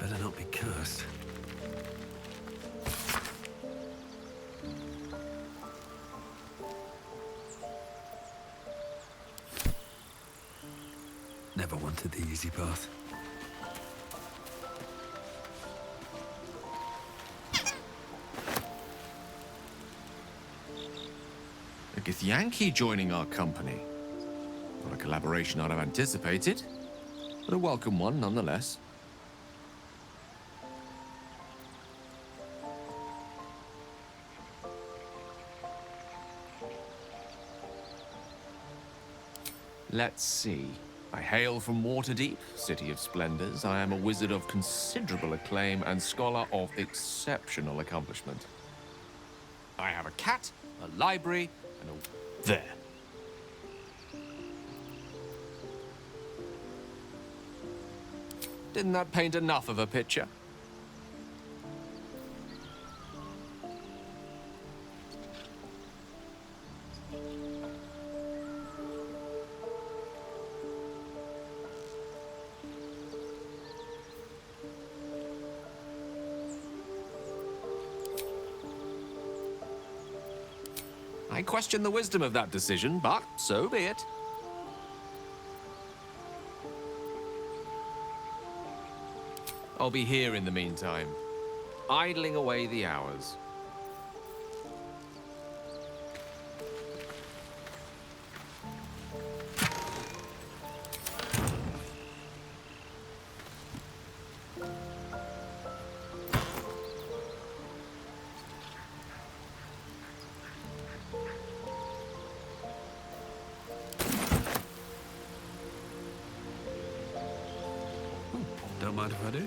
Better not be cursed. Never wanted the easy path. A Githyanki joining our company. Not a collaboration I'd have anticipated, but a welcome one nonetheless. Let's see. I hail from Waterdeep, City of Splendors. I am a wizard of considerable acclaim and scholar of exceptional accomplishment. I have a cat, a library, and a... There. Didn't that paint enough of a picture? I question the wisdom of that decision, but so be it. I'll be here in the meantime, idling away the hours. Don't mind if I do.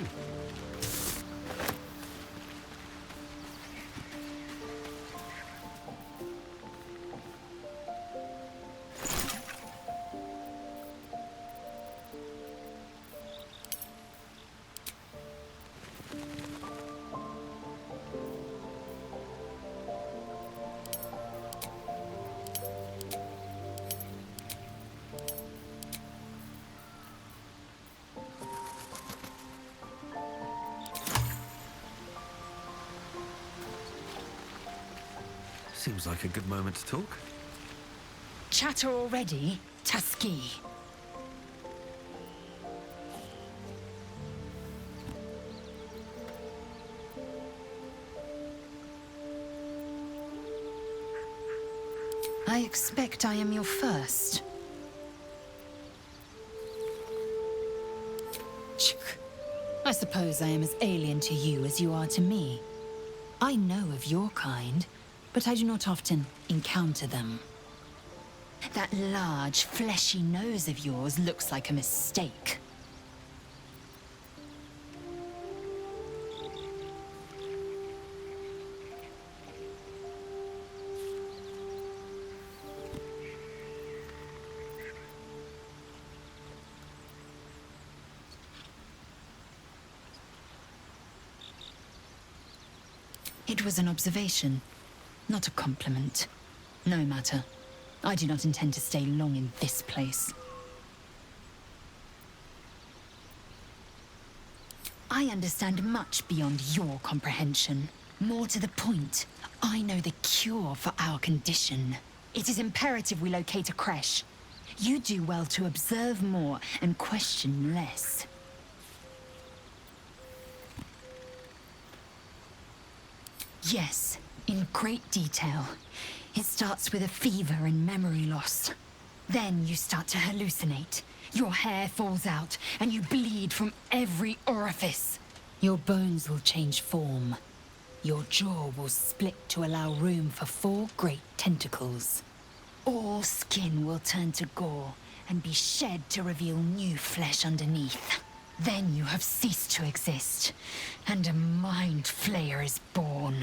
Seems like a good moment to talk. Chatter already, Tusky. I expect I am your first. I suppose I am as alien to you as you are to me. I know of your kind, but I do not often encounter them. That large, fleshy nose of yours looks like a mistake. It was an observation, not a compliment. No matter. I do not intend to stay long in this place. I understand much beyond your comprehension. More to the point, I know the cure for our condition. It is imperative we locate a creche. You do well to observe more and question less. Yes, in great detail. It starts with a fever and memory loss. Then you start to hallucinate. Your hair falls out, and you bleed from every orifice. Your bones will change form. Your jaw will split to allow room for 4 great tentacles. All skin will turn to gore and be shed to reveal new flesh underneath. Then you have ceased to exist, and a mind flayer is born.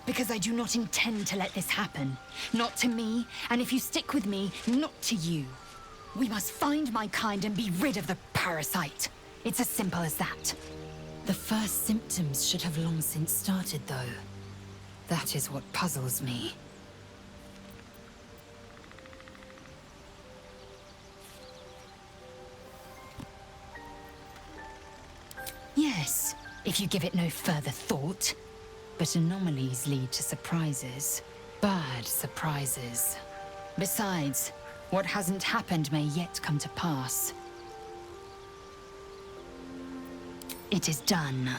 Because I do not intend to let this happen. Not to me, and if you stick with me, not to you. We must find my kind and be rid of the parasite. It's as simple as that. The first symptoms should have long since started, though. That is what puzzles me. Yes, if you give it no further thought. But anomalies lead to surprises. Bad surprises. Besides, what hasn't happened may yet come to pass. It is done.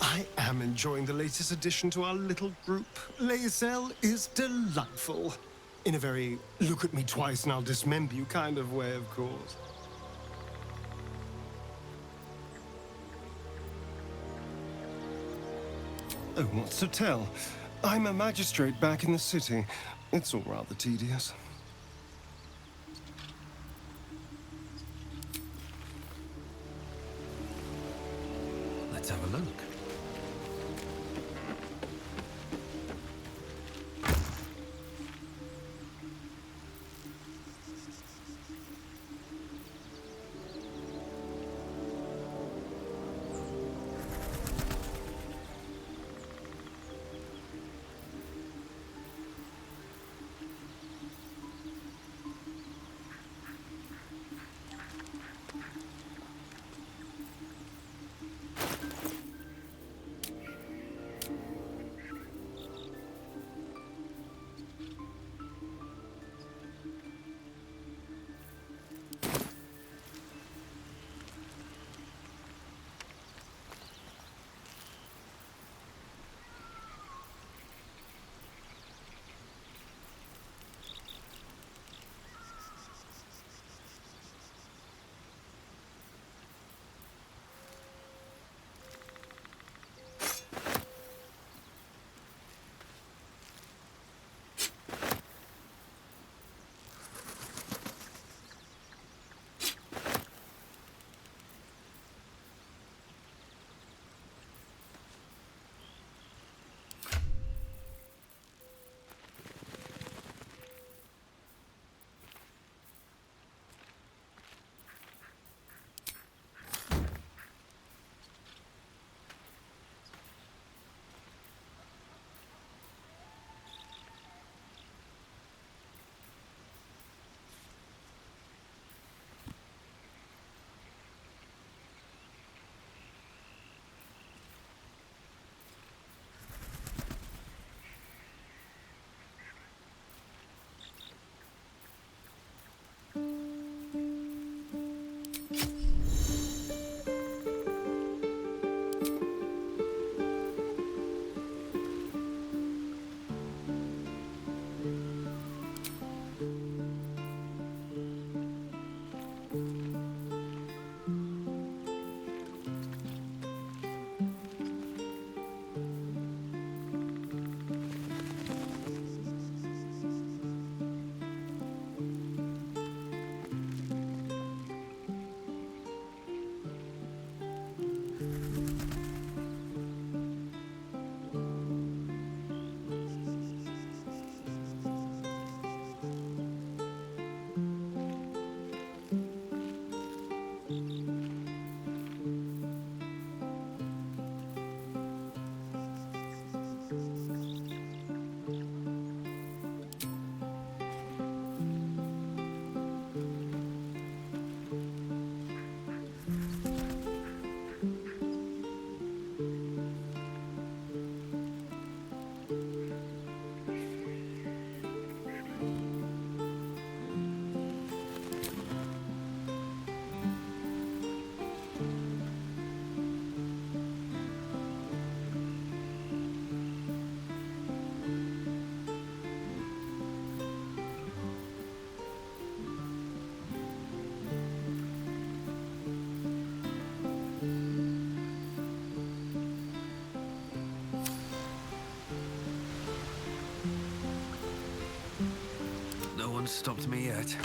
I am enjoying the latest addition to our little group. Lae'zel is delightful. In a very look at me twice and I'll dismember you kind of way, of course. Oh, what's to tell? I'm a magistrate back in the city. It's all rather tedious. Let's have a look. stopped me yet.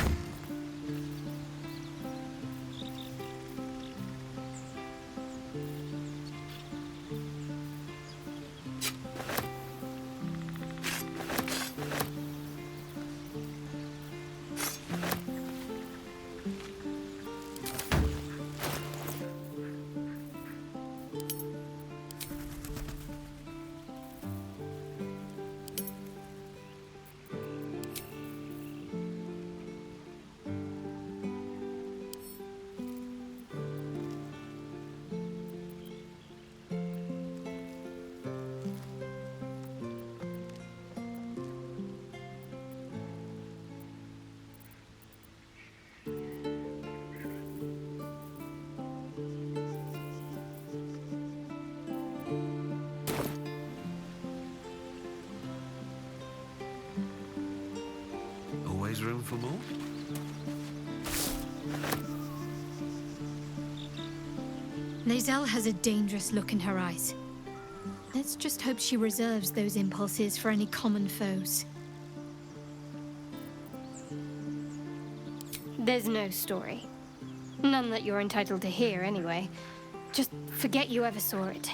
Always room for more? Lae'zel has a dangerous look in her eyes. Let's just hope she reserves those impulses for any common foes. There's no story. None that you're entitled to hear, anyway. Just forget you ever saw it.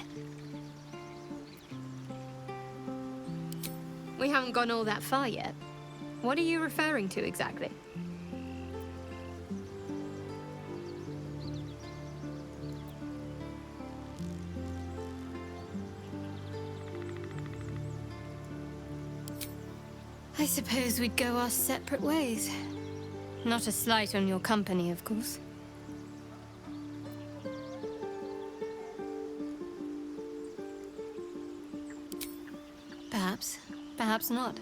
We haven't gone all that far yet. What are you referring to exactly? I suppose we'd go our separate ways. Not a slight on your company, of course. Perhaps. Perhaps not.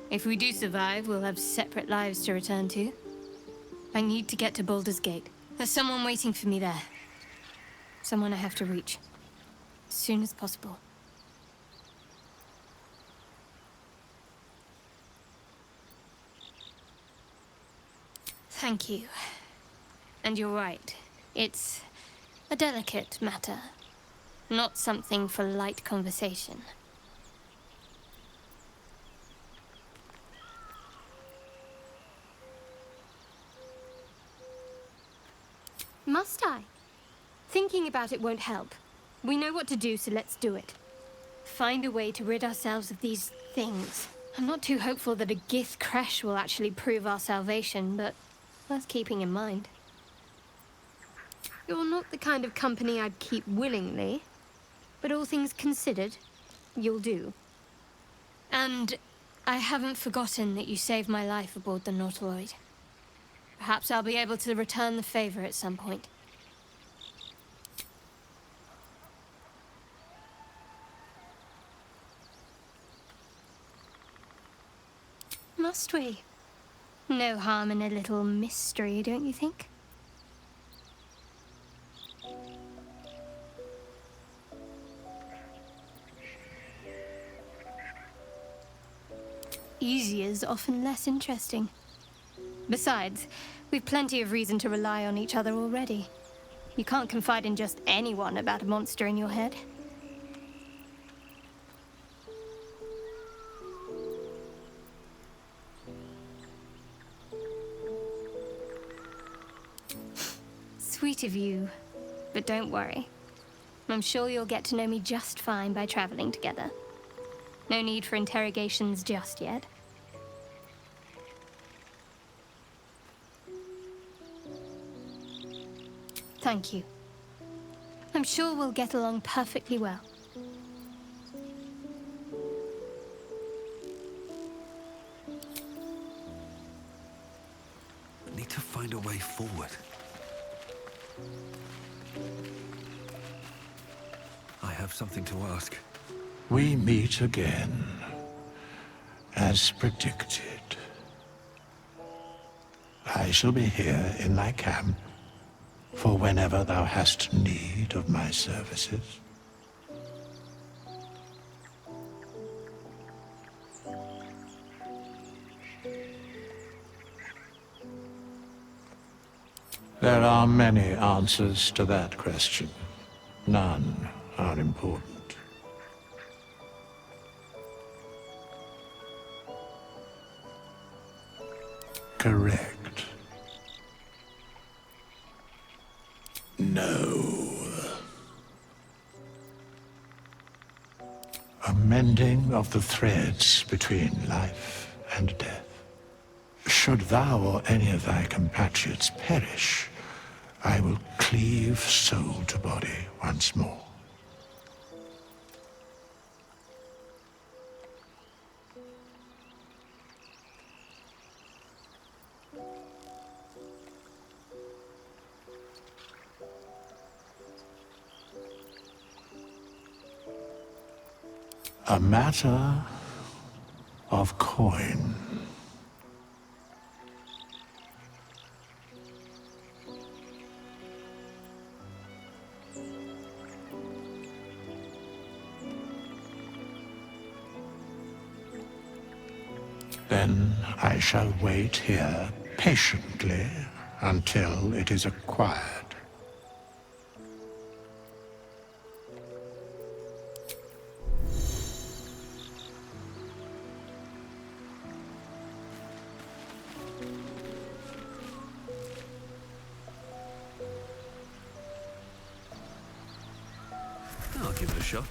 If we do survive, we'll have separate lives to return to. I need to get to Baldurs Gate. There's someone waiting for me there. Someone I have to reach. As soon as possible. Thank you. And you're right. It's a delicate matter. Not something for light conversation. Must I? Thinking about it won't help. We know what to do, so let's do it. Find a way to rid ourselves of these things. I'm not too hopeful that a Gith crash will actually prove our salvation, but worth keeping in mind. You're not the kind of company I'd keep willingly, but all things considered, you'll do. And I haven't forgotten that you saved my life aboard the Nautiloid. Perhaps I'll be able to return the favor at some point. Must we? No harm in a little mystery, don't you think? Easier's often less interesting. Besides, we've plenty of reason to rely on each other already. You can't confide in just anyone about a monster in your head. Sweet of you, but don't worry. I'm sure you'll get to know me just fine by traveling together. No need for interrogations just yet. Thank you. I'm sure we'll get along perfectly well. I need to find a way forward. I have something to ask. We meet again, as predicted. I shall be here in thy camp, for whenever thou hast need of my services. There are many answers to that question. None are important. Correct. No. A mending of the threads between life and death. Should thou or any of thy compatriots perish, I will cleave soul to body once more. A matter of coin. Then I shall wait here patiently until it is acquired. I'll give it a shot.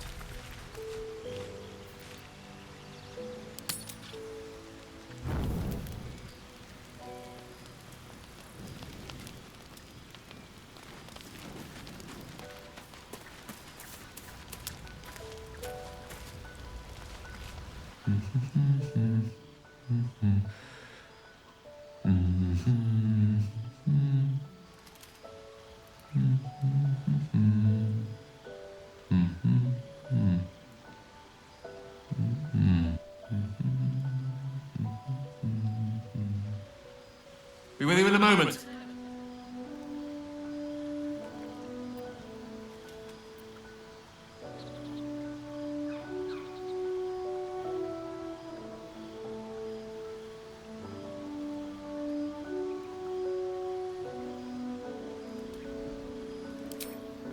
Be with you in a moment.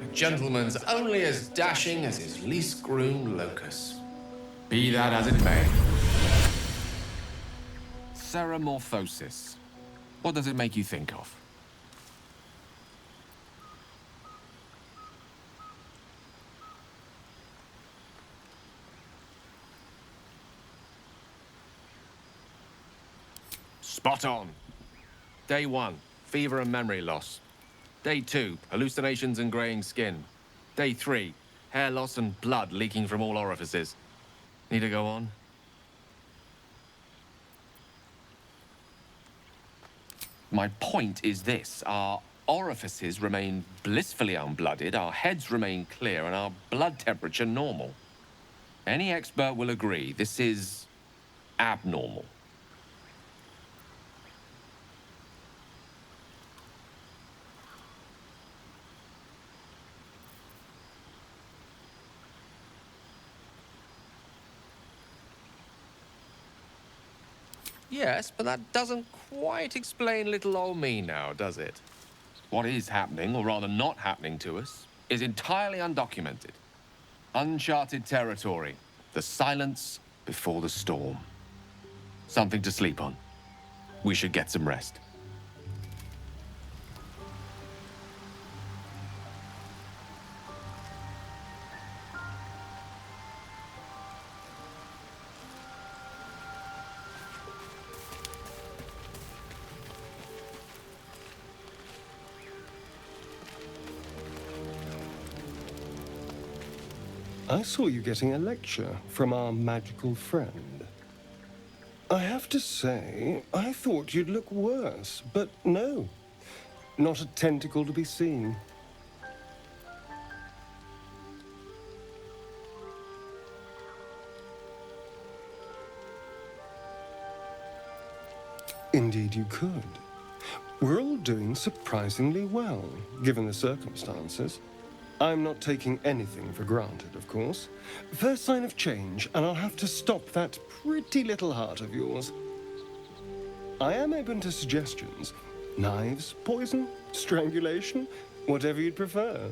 A gentleman's only as dashing as his least groomed locus. Be that as it may. Ceramorphosis. What does it make you think of? Spot on. Day 1, fever and memory loss. Day 2, hallucinations and graying skin. Day 3, hair loss and blood leaking from all orifices. Need to go on? My point is this. Our orifices remain blissfully unblooded, our heads remain clear, and our blood temperature normal. Any expert will agree this is abnormal. Yes, but that doesn't quite explain little old me now, does it? What is happening, or rather not happening to us, is entirely undocumented. Uncharted territory. The silence before the storm. Something to sleep on. We should get some rest. I saw you getting a lecture from our magical friend. I have to say, I thought you'd look worse, but no. Not a tentacle to be seen. Indeed you could. We're all doing surprisingly well, given the circumstances. I'm not taking anything for granted, of course. First sign of change, and I'll have to stop that pretty little heart of yours. I am open to suggestions. Knives, poison, strangulation, whatever you'd prefer.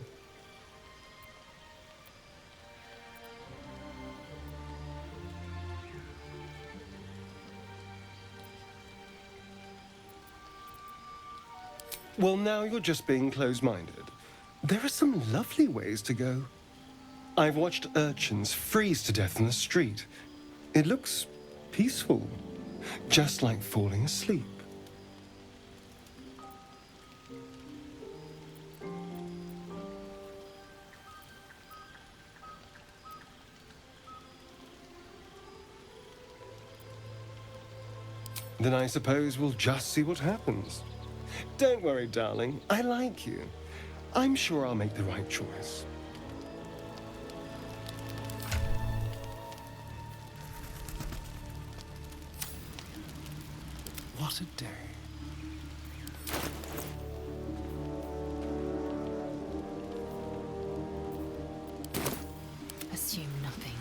Well, now you're just being close-minded. There are some lovely ways to go. I've watched urchins freeze to death in the street. It looks peaceful, just like falling asleep. Then I suppose we'll just see what happens. Don't worry, darling. I like you. I'm sure I'll make the right choice. What a day. Assume nothing.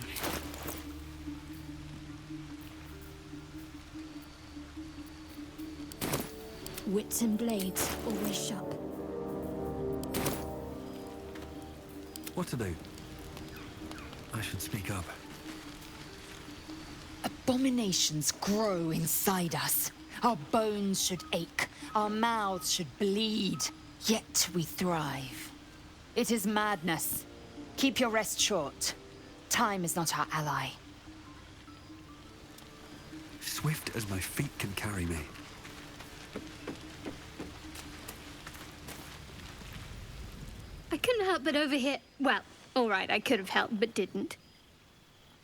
Wits and blades, always sharp. What to do? I should speak up. Abominations grow inside us. Our bones should ache. Our mouths should bleed. Yet we thrive. It is madness. Keep your rest short. Time is not our ally. Swift as my feet can carry me. I couldn't help but overhear. Well, alright, I could have helped, but didn't.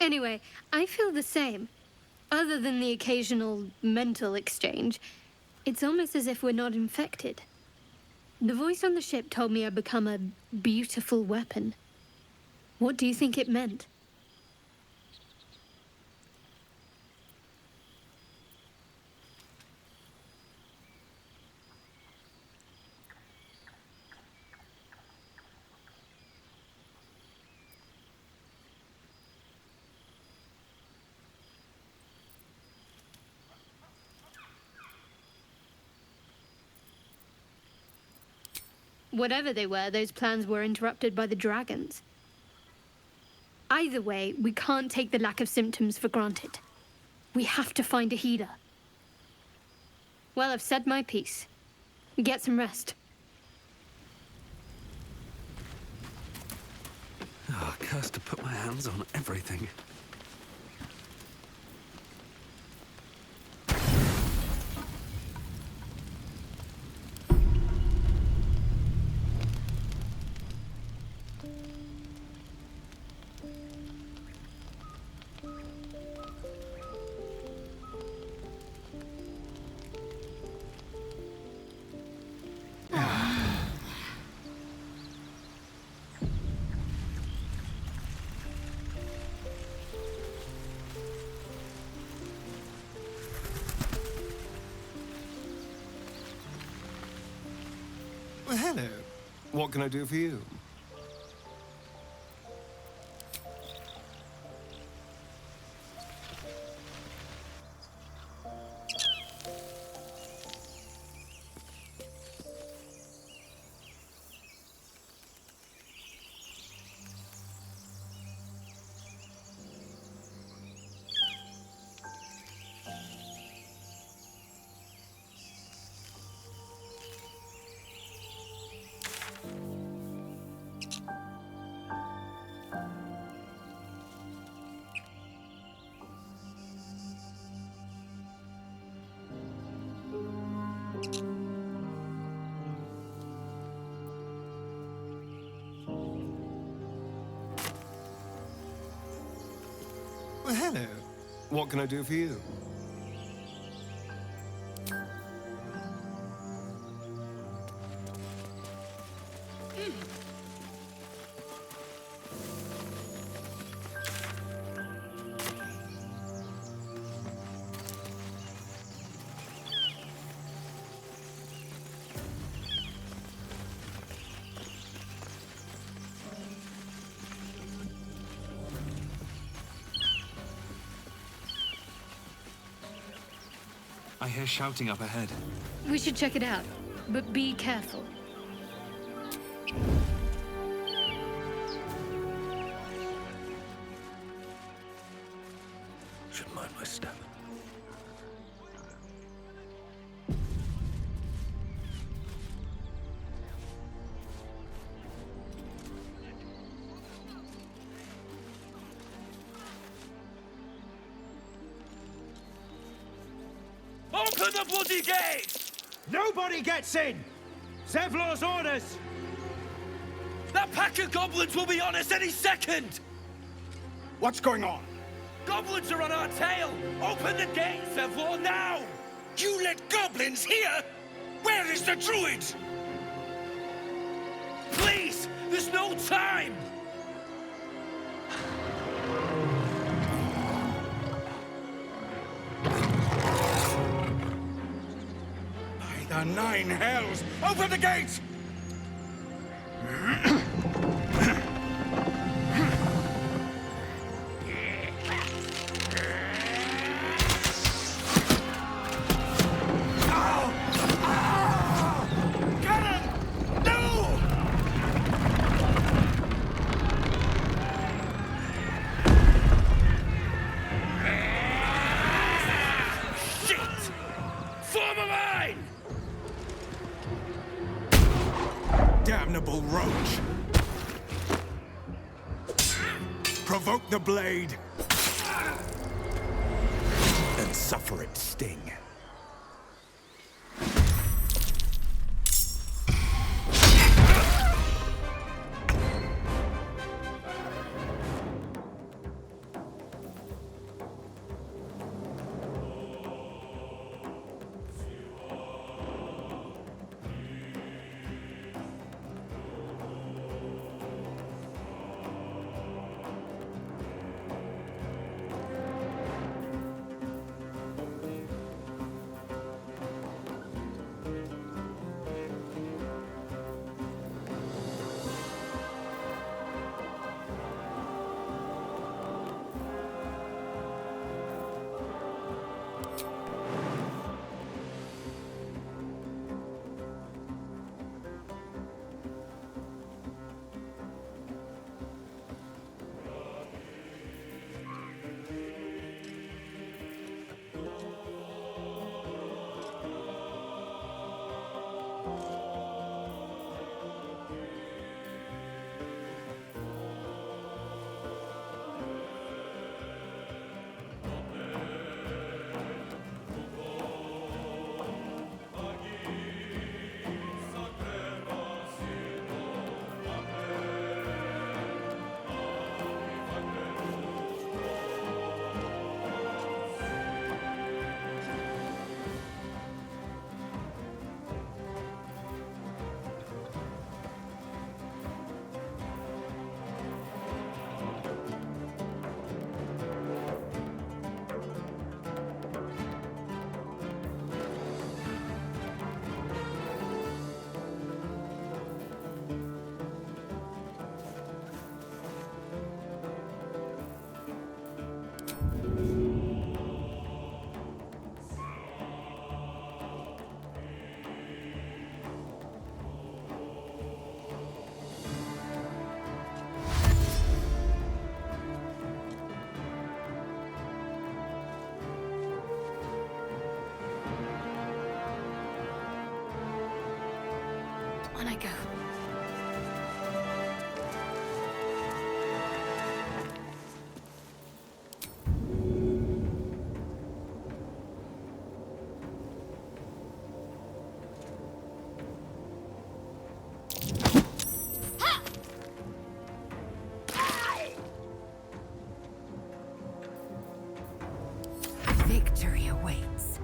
Anyway, I feel the same. Other than the occasional mental exchange, it's almost as if we're not infected. The voice on the ship told me I'd become a beautiful weapon. What do you think it meant? Whatever they were, those plans were interrupted by the dragons. Either way, we can't take the lack of symptoms for granted. We have to find a healer. Well, I've said my piece. Get some rest. Ah, cursed to put my hands on everything. Well, hello. What can I do for you? Well, hello. What can I do for you? I hear shouting up ahead. We should check it out, but be careful. Should mind my step. Open the bloody gate! Nobody gets in! Zevlor's orders! That pack of goblins will be on us any second! What's going on? Goblins are on our tail! Open the gate, Zevlor, now! You let goblins here? Where is the Druid? Please! There's no time! By the 9 hells! Open the gate! Damnable roach! Provoke the blade, and suffer its sting. On I go. Victory awaits.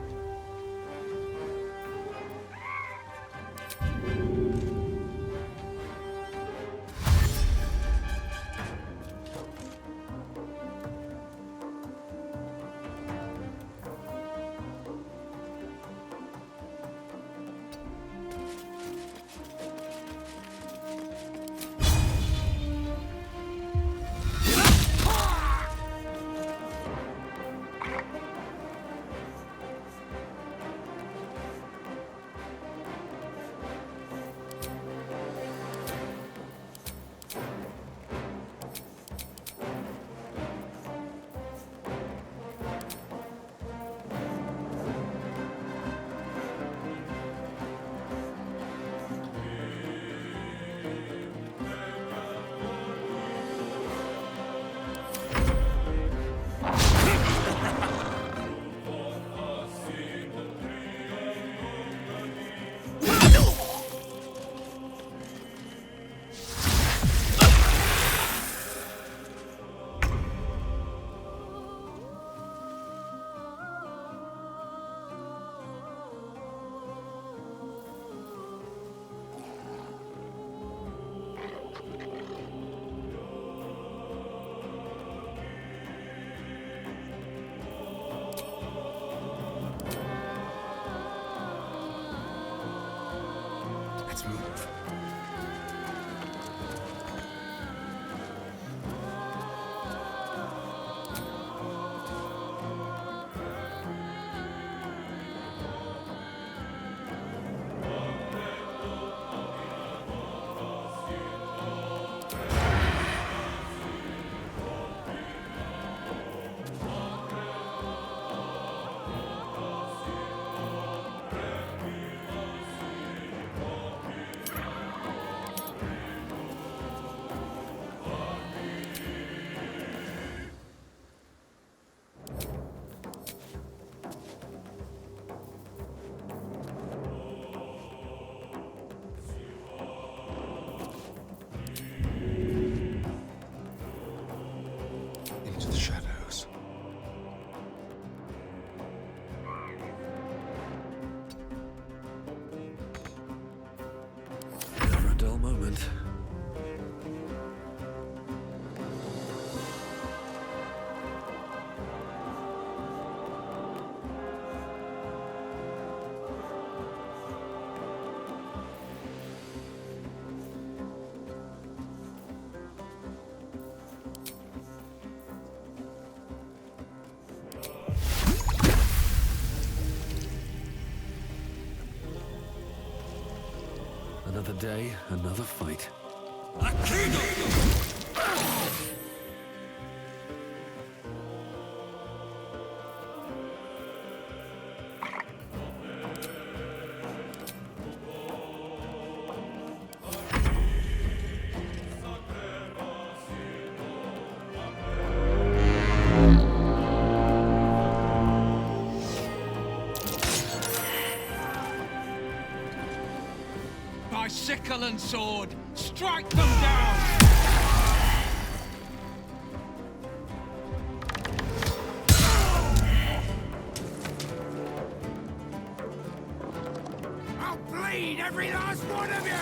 Another day, another fight. By sickle and sword, strike them down! I'll bleed every last one of you!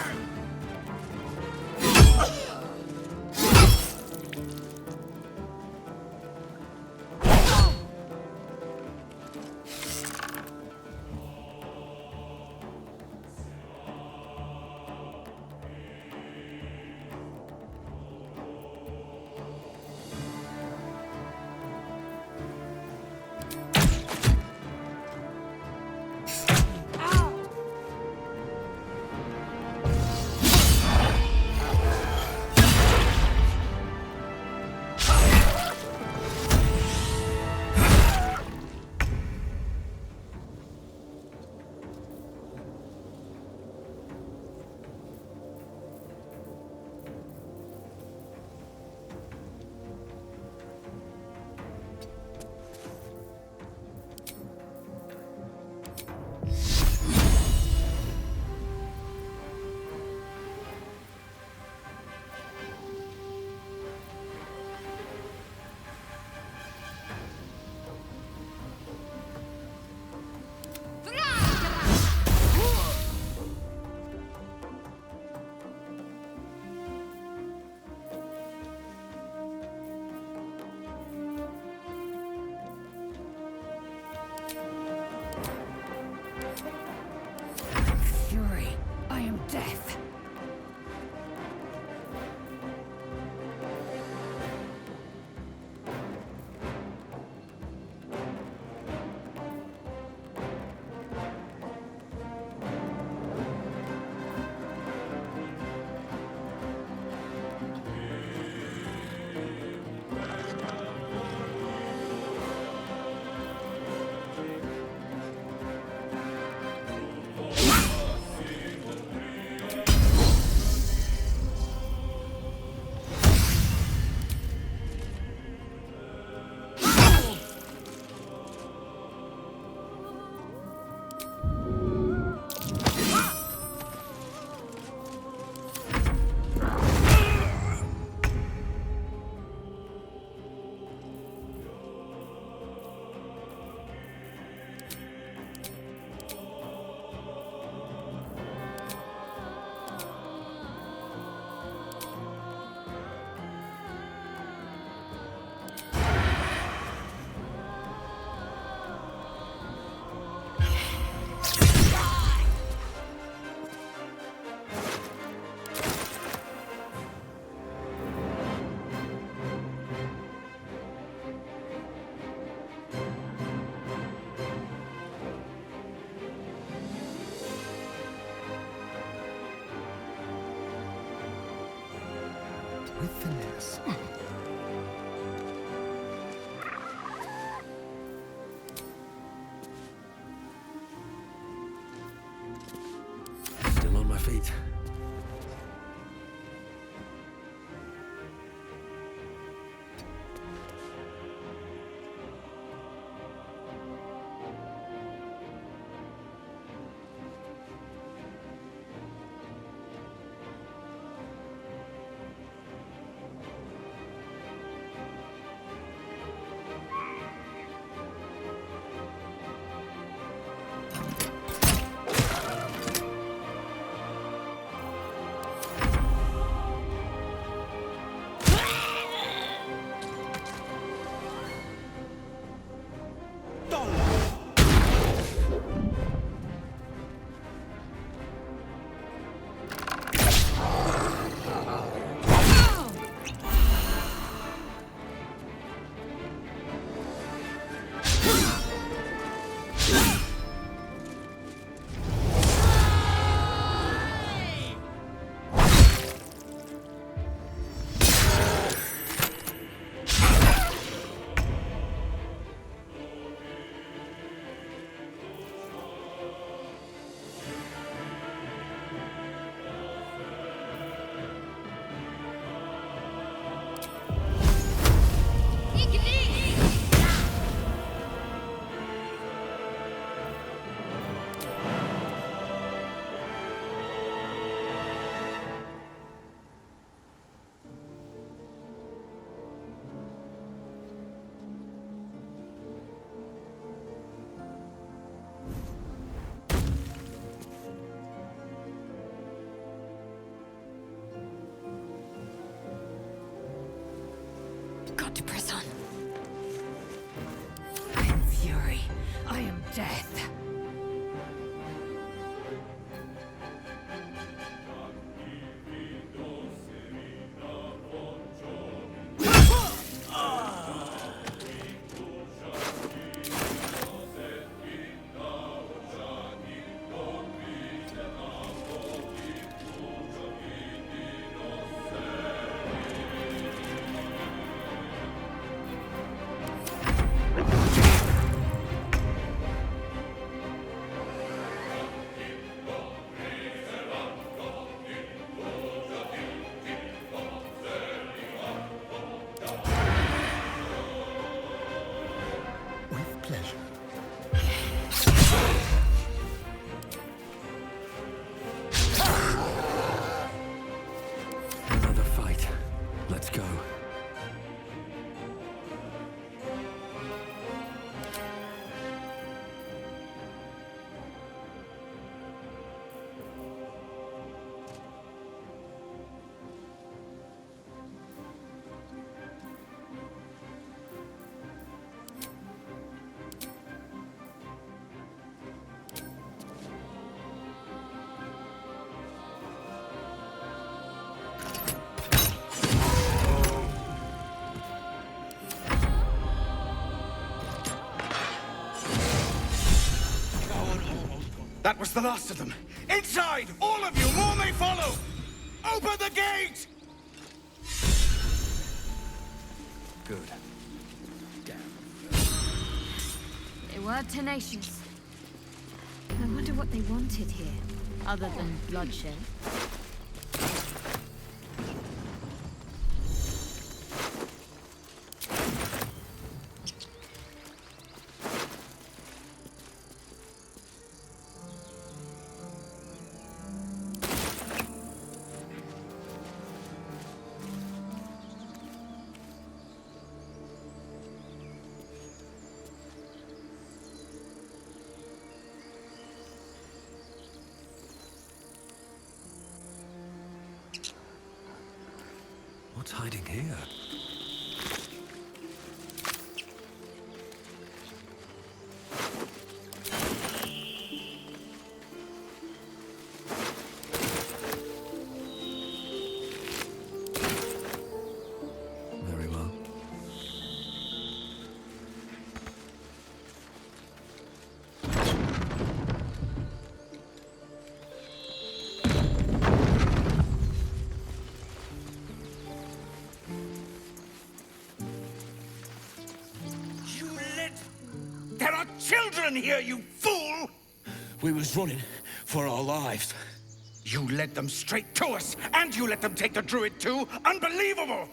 Death. With finesse. Still on my feet. not to press on. I am fury. I am death. Another fight. Let's go. That was the last of them. Inside! All of you! More may follow! Open the gate! Good. They were tenacious. I wonder what they wanted here, other than bloodshed. What's hiding here? Very well. There are children here, you fool! We was running for our lives. You led them straight to us, and you let them take the Druid too? Unbelievable!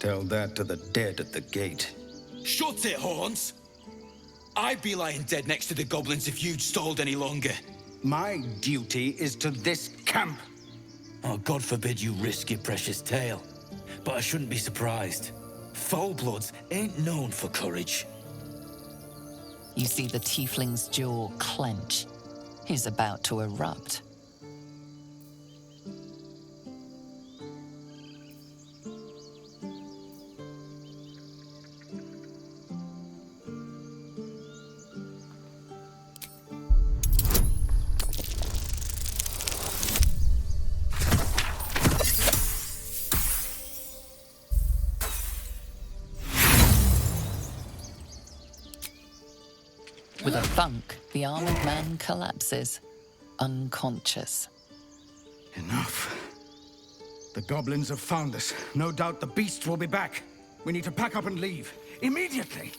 Tell that to the dead at the gate. Shut it, Horns! I'd be lying dead next to the goblins if you'd stalled any longer. My duty is to this camp. Oh, God forbid you risk your precious tail. But I shouldn't be surprised. Foul-bloods ain't known for courage. You see the tiefling's jaw clench. He's about to erupt. With a thunk, the armored man collapses, unconscious. Enough. The goblins have found us. No doubt the beasts will be back. We need to pack up and leave. Immediately!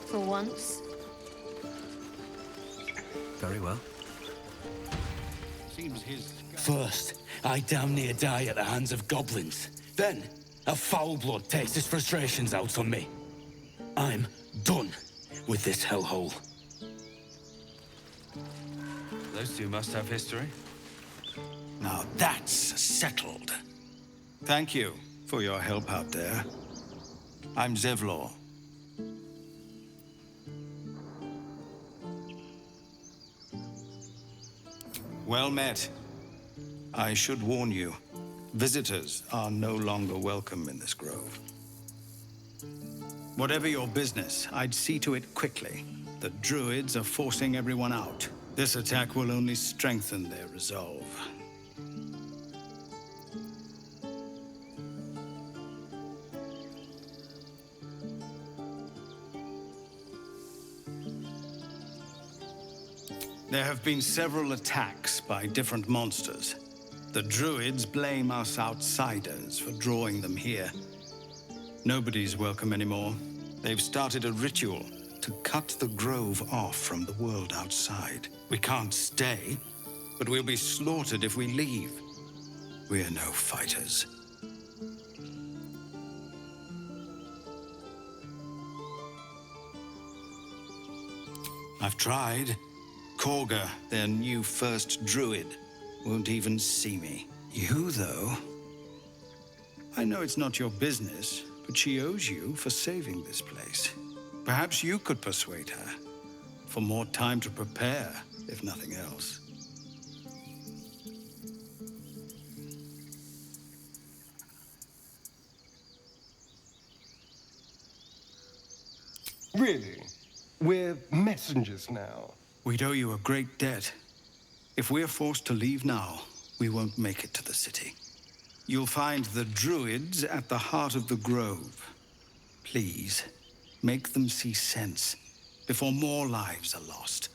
For once. Very well. First, I damn near die at the hands of goblins. Then, a foul blood takes his frustrations out on me. I'm done with this hellhole. Those two must have history. Now that's settled. Thank you for your help out there. I'm Zevlor. Well met. I should warn you, visitors are no longer welcome in this grove. Whatever your business, I'd see to it quickly. The Druids are forcing everyone out. This attack will only strengthen their resolve. There have been several attacks by different monsters. The Druids blame us outsiders for drawing them here. Nobody's welcome anymore. They've started a ritual to cut the grove off from the world outside. We can't stay, but we'll be slaughtered if we leave. We're no fighters. I've tried. Korga, their new first druid, won't even see me. You, though? I know it's not your business, but she owes you for saving this place. Perhaps you could persuade her, for more time to prepare, if nothing else. Really? We're messengers now. We'd owe you a great debt. If we're forced to leave now, we won't make it to the city. You'll find the Druids at the heart of the grove. Please, make them see sense before more lives are lost.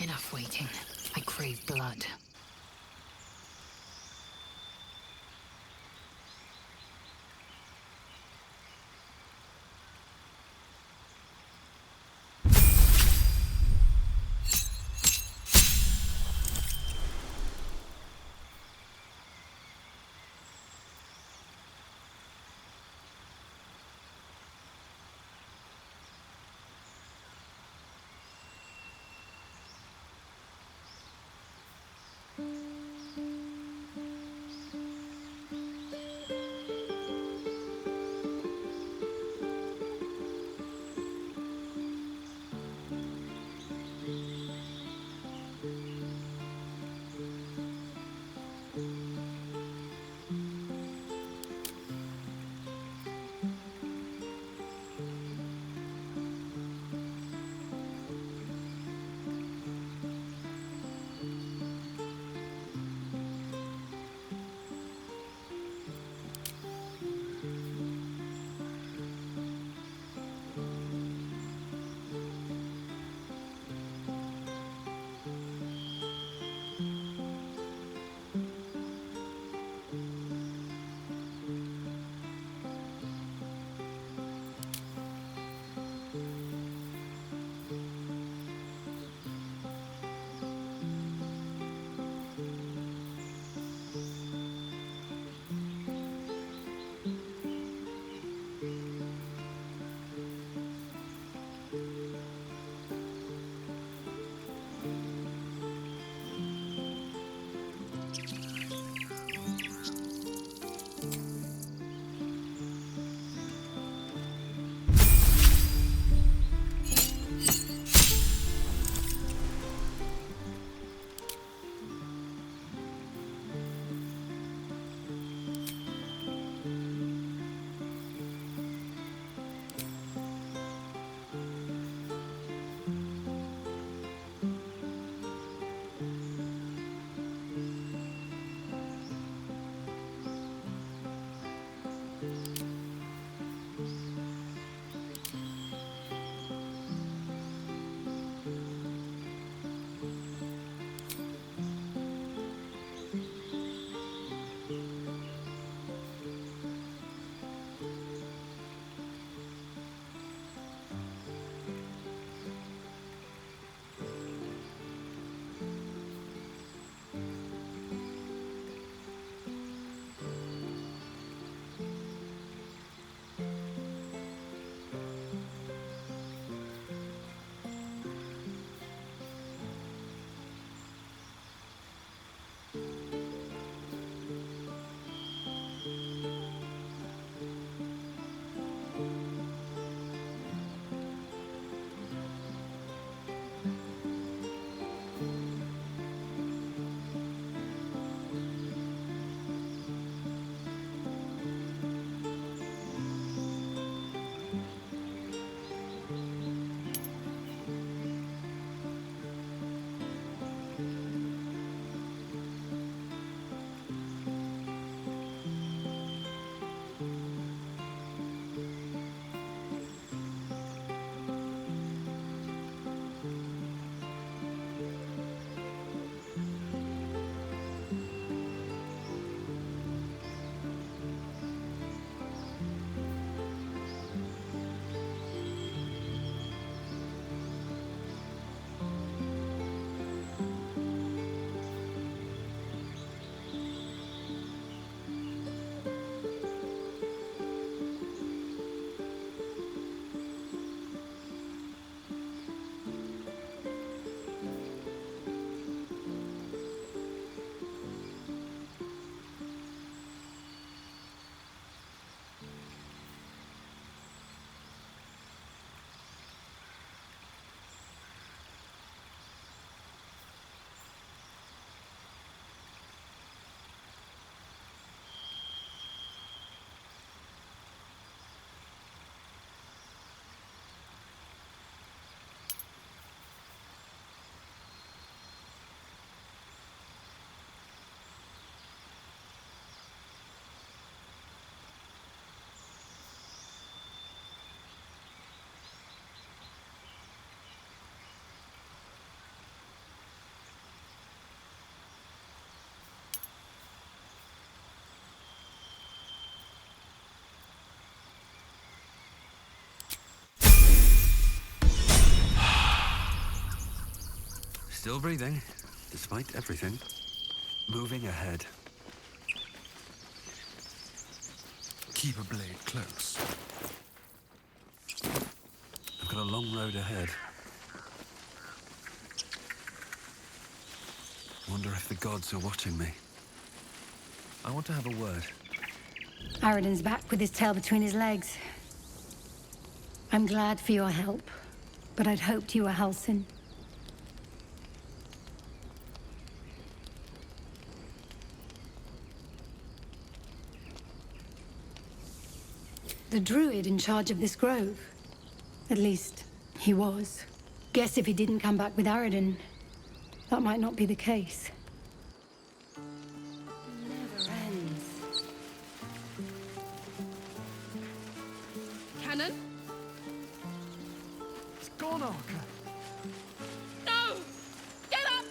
Enough waiting. I crave blood. Still breathing, despite everything. Moving ahead. Keep a blade close. I've got a long road ahead. Wonder if the gods are watching me. I want to have a word. Aridin's back with his tail between his legs. I'm glad for your help, but I'd hoped you were Halsin. The Druid in charge of this grove. At least, he was. Guess if he didn't come back with Aridin, that might not be the case. Never ends. Cannon? It's gone, Arca. No! Get up!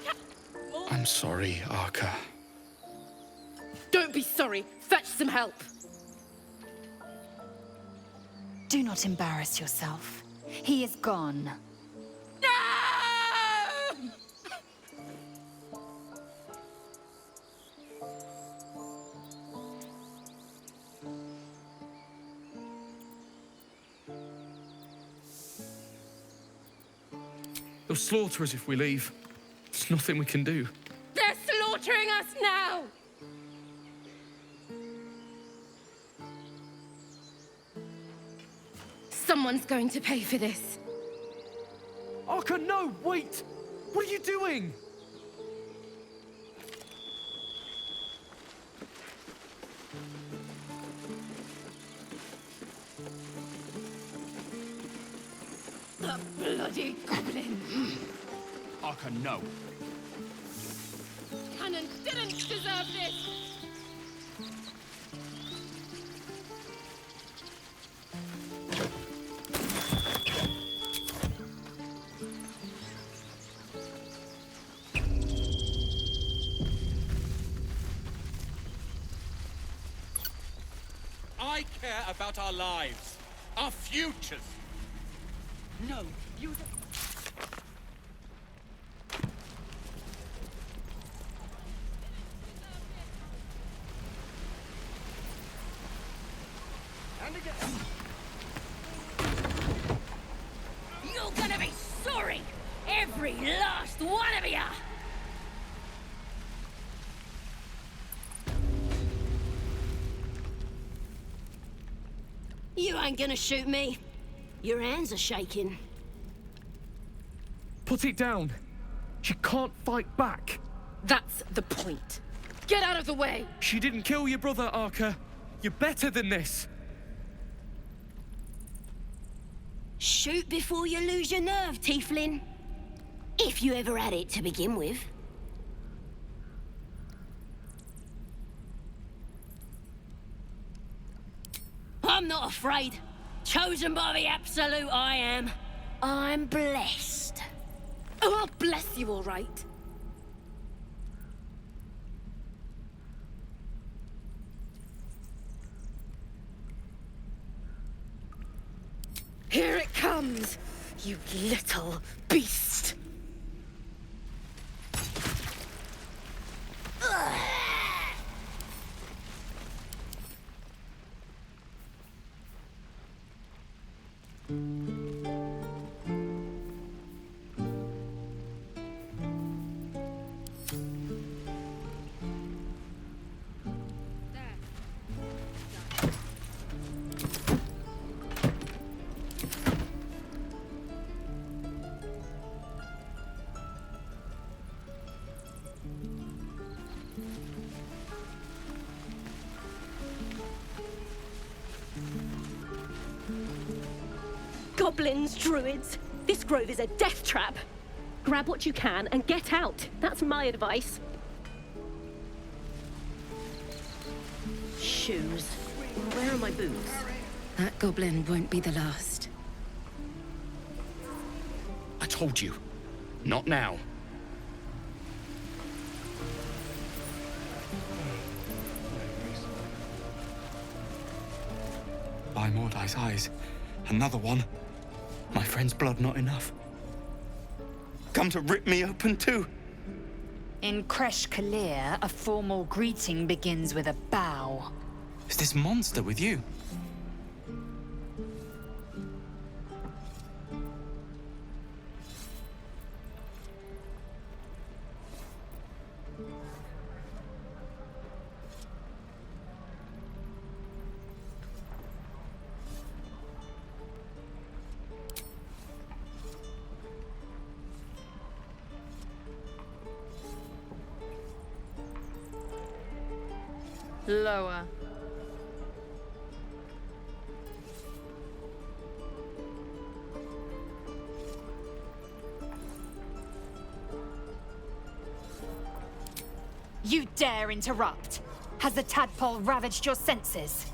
I'm sorry, Arca. Don't be sorry. Fetch some help. Do not embarrass yourself. He is gone. No! They'll slaughter us if we leave. There's nothing we can do. They're slaughtering us now! Someone's going to pay for this. Arca, no! Wait! What are you doing? The bloody goblin! Arca, no. Cannon didn't deserve this! I care about our lives, our futures. No, you... And again. You're gonna be sorry! Every last one of you! You ain't gonna shoot me. Your hands are shaking. Put it down. She can't fight back. That's the point. Get out of the way! She didn't kill your brother, Arca. You're better than this. Shoot before you lose your nerve, Tiefling. If you ever had it to begin with. I'm not afraid. Chosen by the Absolute, I am. I'm blessed. Oh, I'll bless you, all right. Here it comes, you little beast. Goblins, druids, this grove is a death trap. Grab what you can and get out. That's my advice. Shoes. Where are my boots? That goblin won't be the last. I told you. Not now. By Mordai's eyes. Another one. My friend's blood not enough. come to rip me open too? In Kresh Kalir, a formal greeting begins with a bow. Is this monster with you? Lower. You dare interrupt? Has the tadpole ravaged your senses?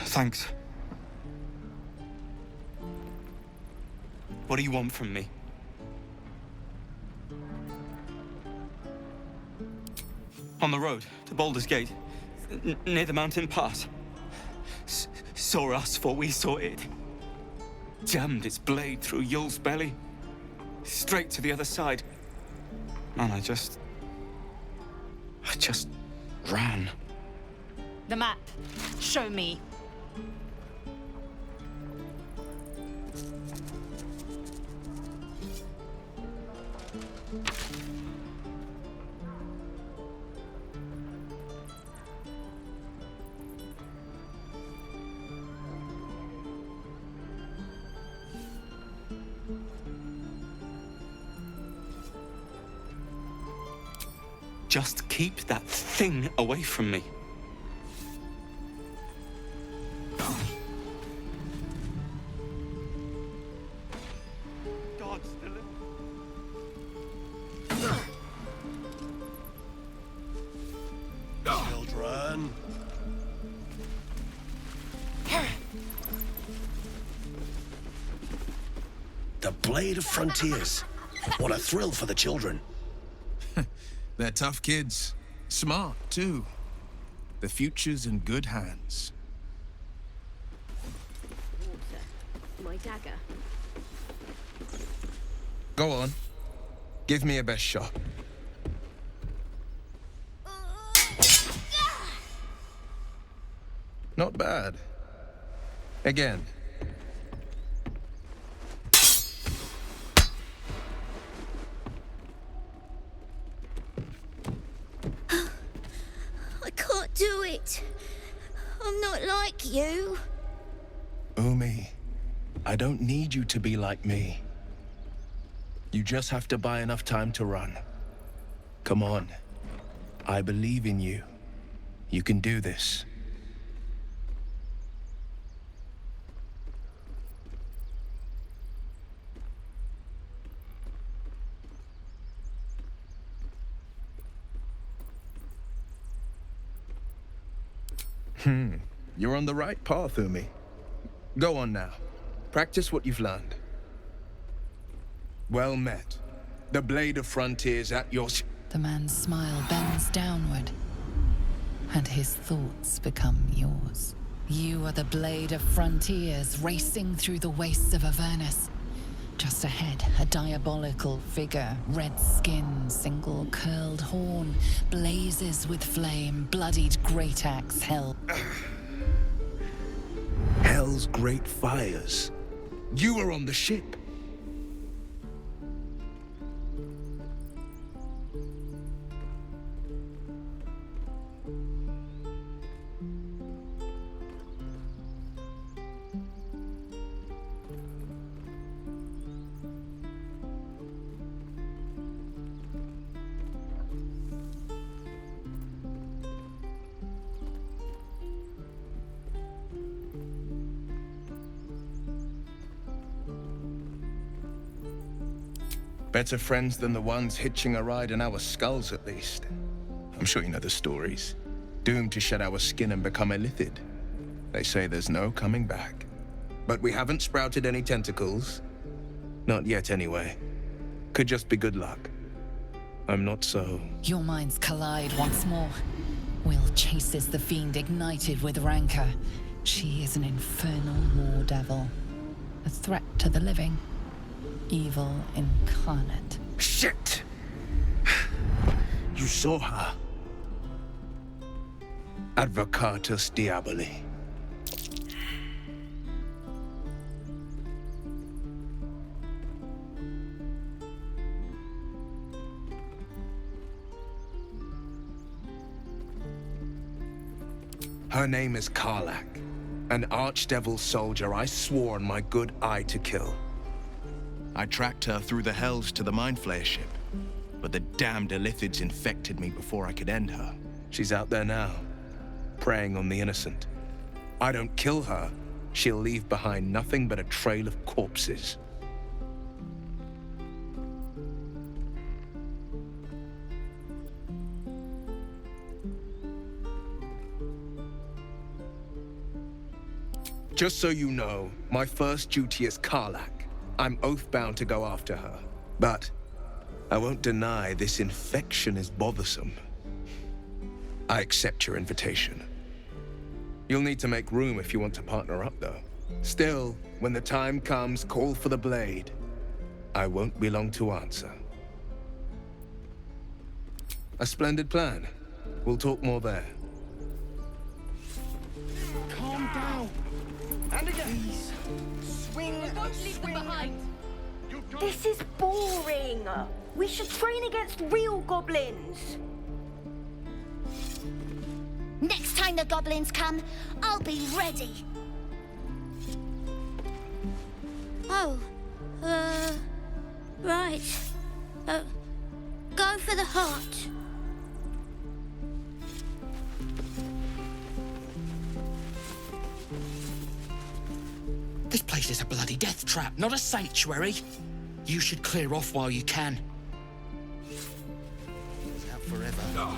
Thanks. What do you want from me? On the road to Baldurs Gate, near the mountain pass. Saw us, for we saw it. Jammed its blade through Wyll's belly, straight to the other side. And I just ran. The map. Show me. Just keep that thing away from me. God's deliver. Children. The Blade of Frontiers. What a thrill for the children. They're tough kids. Smart, too. The future's in good hands. My dagger. Go on. Give me a best shot. Not bad. Again. I can't do it. I'm not like you. Umi, I don't need you to be like me. You just have to buy enough time to run. Come on. I believe in you. You can do this. You're on the right path, Umi. Go on now. Practice what you've learned. Well met. The Blade of Frontiers at your... The man's smile bends downward, and his thoughts become yours. You are the Blade of Frontiers, racing through the wastes of Avernus. Just ahead, a diabolical figure, red skin, single curled horn, blazes with flame, bloodied great axe hell. Hell's great fires. You were on the ship. Better friends than the ones hitching a ride in our skulls, at least. I'm sure you know the stories. doomed to shed our skin and become illithid. They say there's no coming back. But we haven't sprouted any tentacles. Not yet, anyway. Could just be good luck. I'm not so... Your minds collide once more. Wyll chases the fiend ignited with rancor. She is an infernal war devil. A threat to the living. Evil incarnate. Shit! You saw her. Advocatus Diaboli. Her name is Karlach, an archdevil soldier I swore on my good eye to kill. I tracked her through the hells to the Mind Flayer ship, but the damned illithids infected me before I could end her. She's out there now, preying on the innocent. I don't kill her, she'll leave behind nothing but a trail of corpses. Just so you know, my first duty is Karlach. I'm oath-bound to go after her. But I won't deny this infection is bothersome. I accept your invitation. You'll need to make room if you want to partner up, though. Still, when the time comes, call for the blade. I won't be long to answer. A splendid plan. We'll talk more there. Calm down. And again. Swing. Don't leave them behind. This is boring. We should train against real goblins. Next time the goblins come, I'll be ready. Oh, right. Go for the heart. This place is a bloody death trap, not a sanctuary. You should clear off while you can. It's out forever.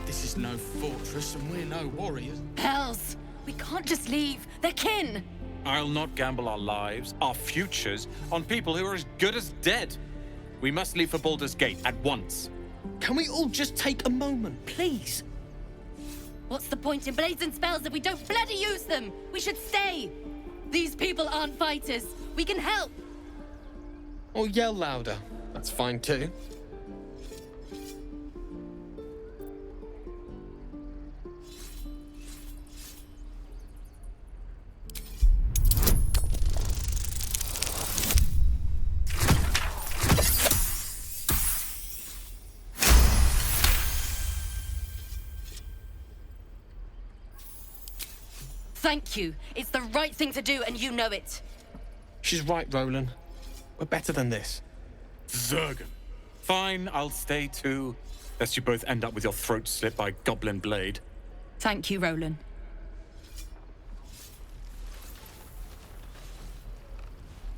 This is no fortress, and we're no warriors. Hells! We can't just leave. They're kin! I'll not gamble our lives, our futures, on people who are as good as dead. We must leave for Baldurs Gate at once. Can we all just take a moment, please? What's the point in blades and spells if we don't bloody use them? We should stay! These people aren't fighters. We can help! Or yell louder. That's fine too. Thank you. It's the right thing to do, and you know it. She's right, Roland. We're better than this. Zergan. Fine, I'll stay too. Lest you both end up with your throat slit by goblin blade. Thank you, Roland.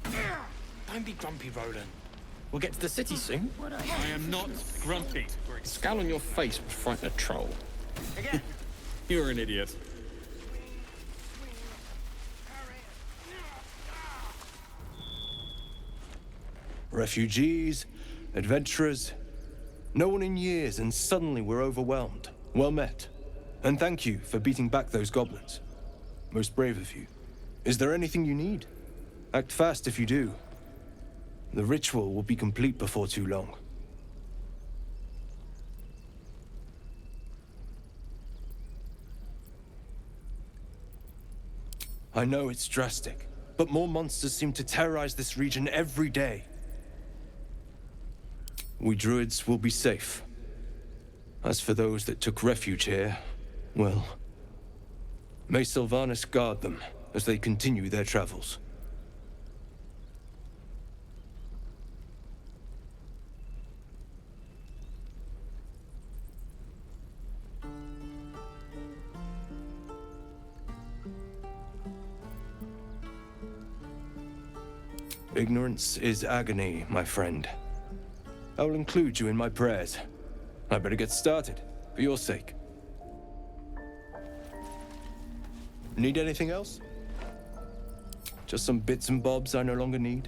Don't be grumpy, Roland. We'll get to the city soon. I am not grumpy. The scowl on your face would frighten a troll. You're an idiot. Refugees, adventurers, no one in years, and suddenly we're overwhelmed. Well met. And thank you for beating back those goblins. Most brave of you. Is there anything you need? Act fast if you do. The ritual will be complete before too long. I know it's drastic, but more monsters seem to terrorize this region every day. We druids will be safe. As for those that took refuge here, well, may Sylvanas guard them as they continue their travels. Ignorance is agony, my friend. I will include you in my prayers. I better get started, for your sake. Need anything else? Just some bits and bobs I no longer need?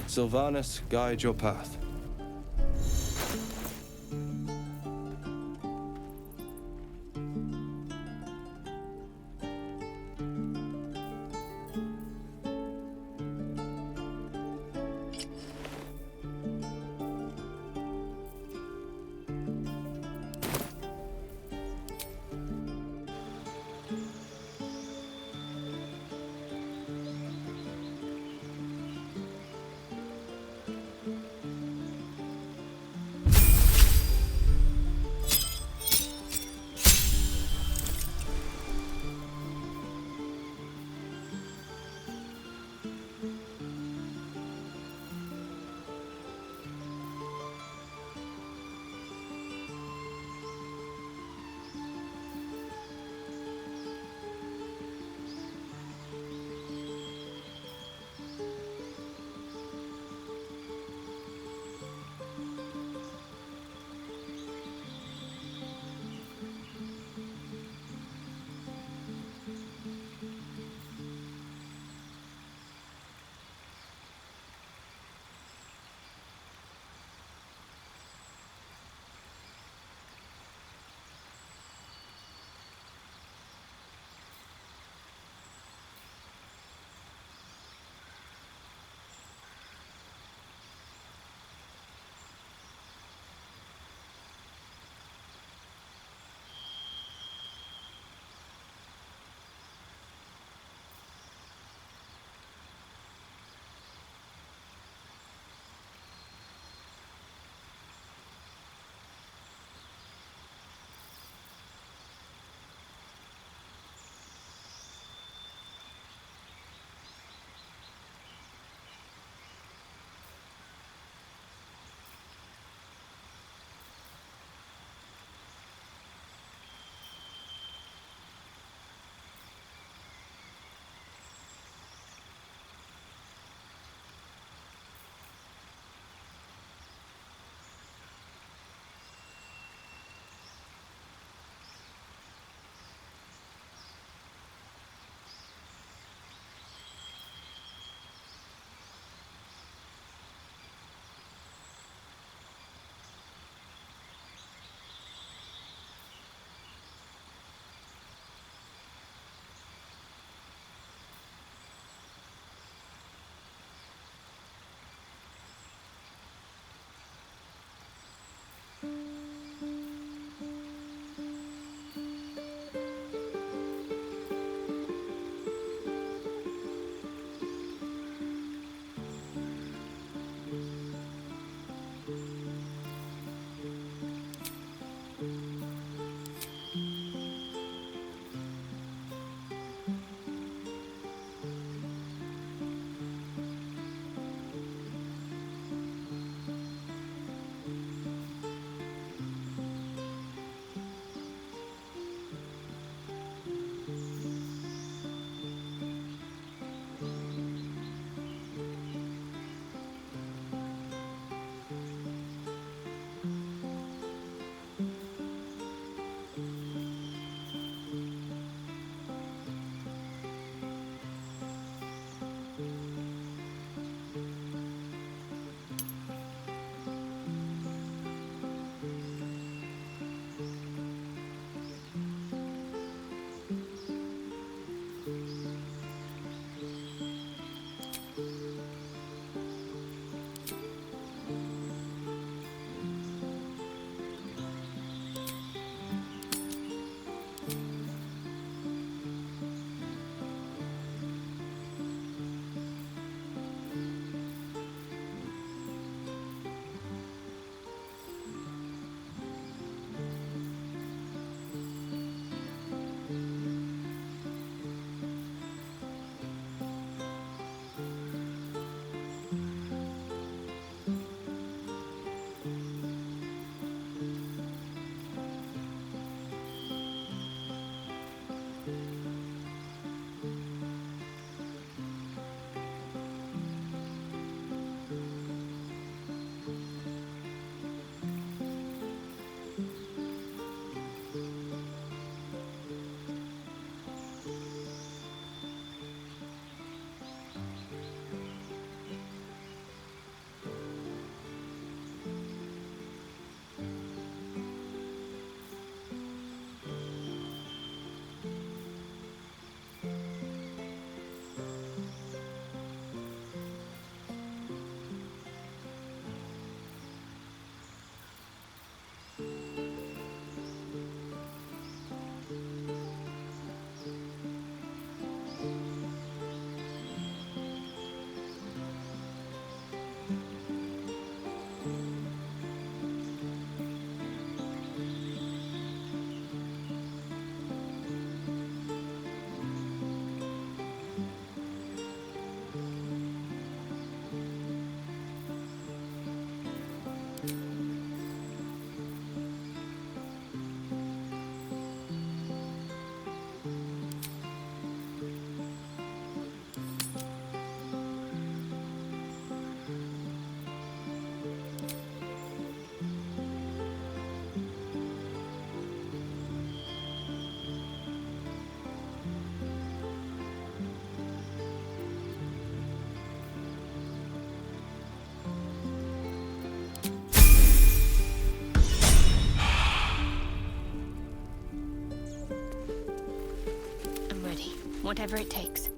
Sylvanus, guide your path. whatever it takes.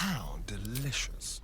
How delicious.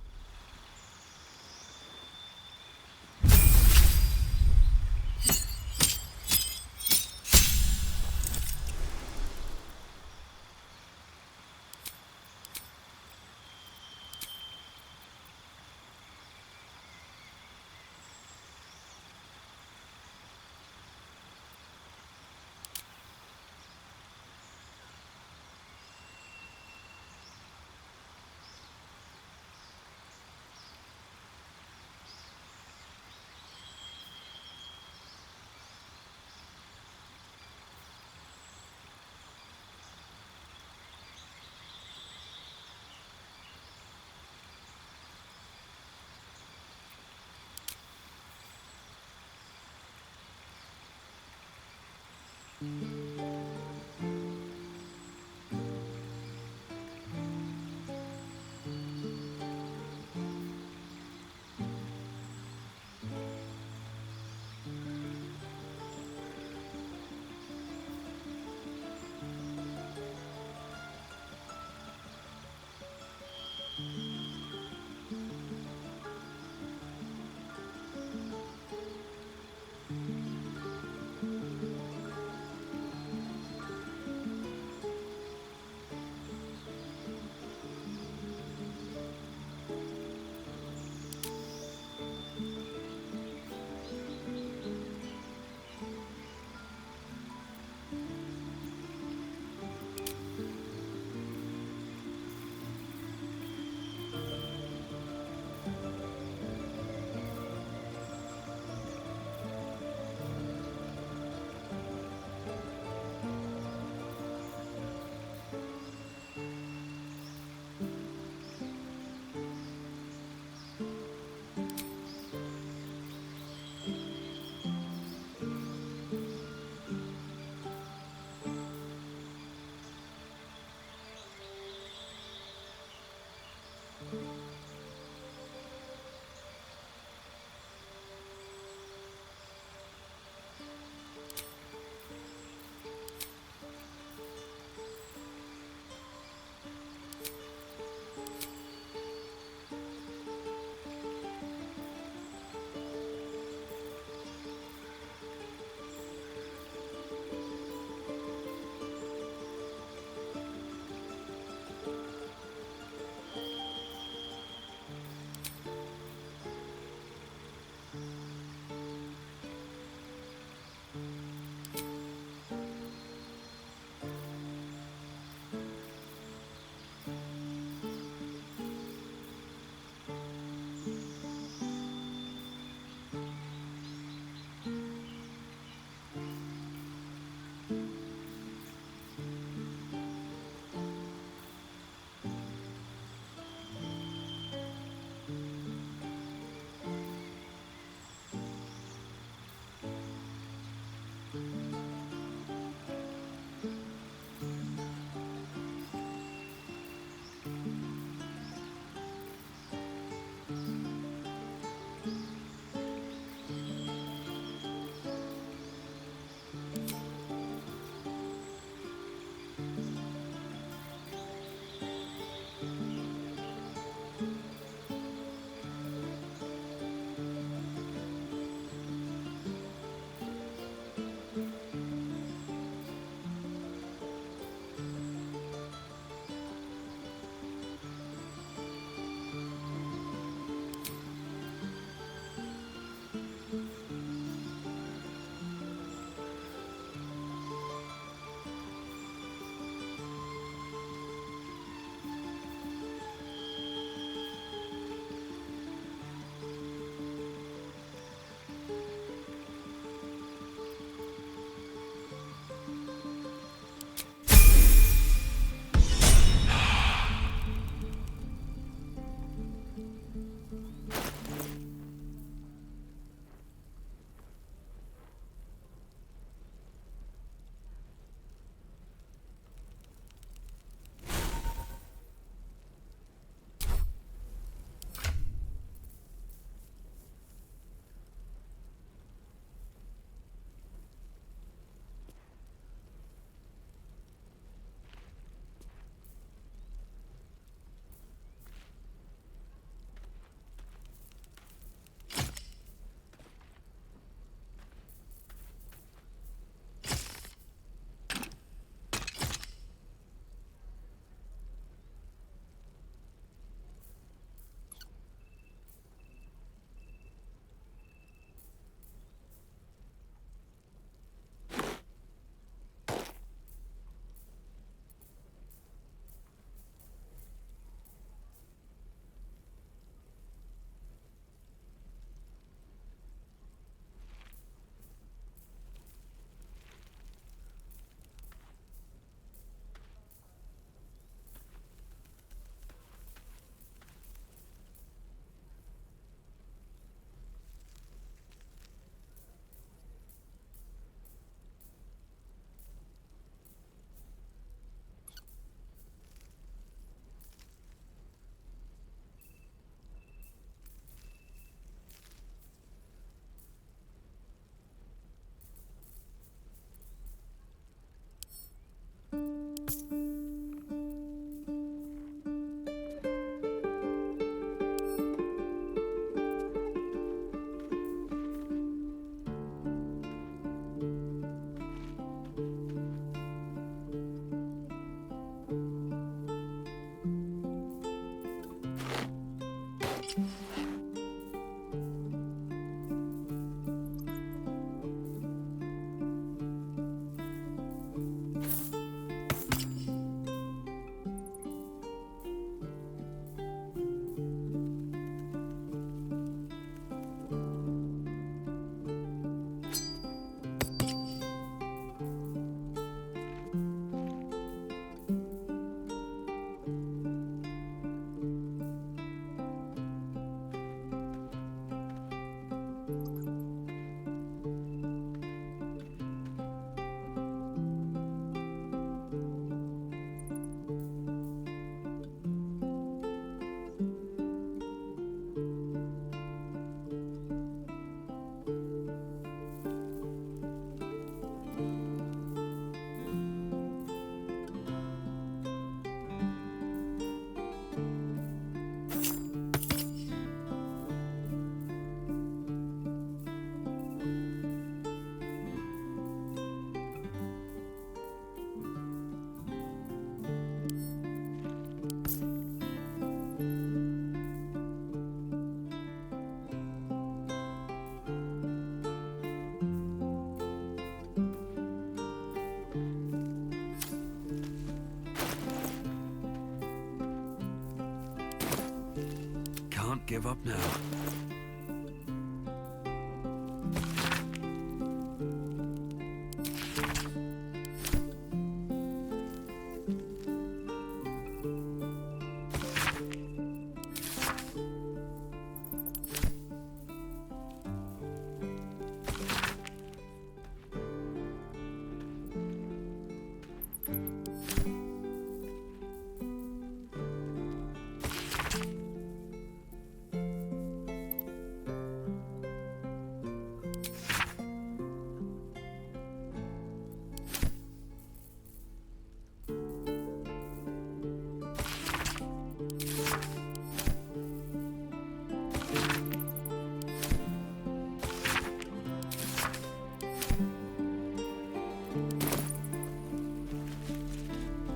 can't give up now.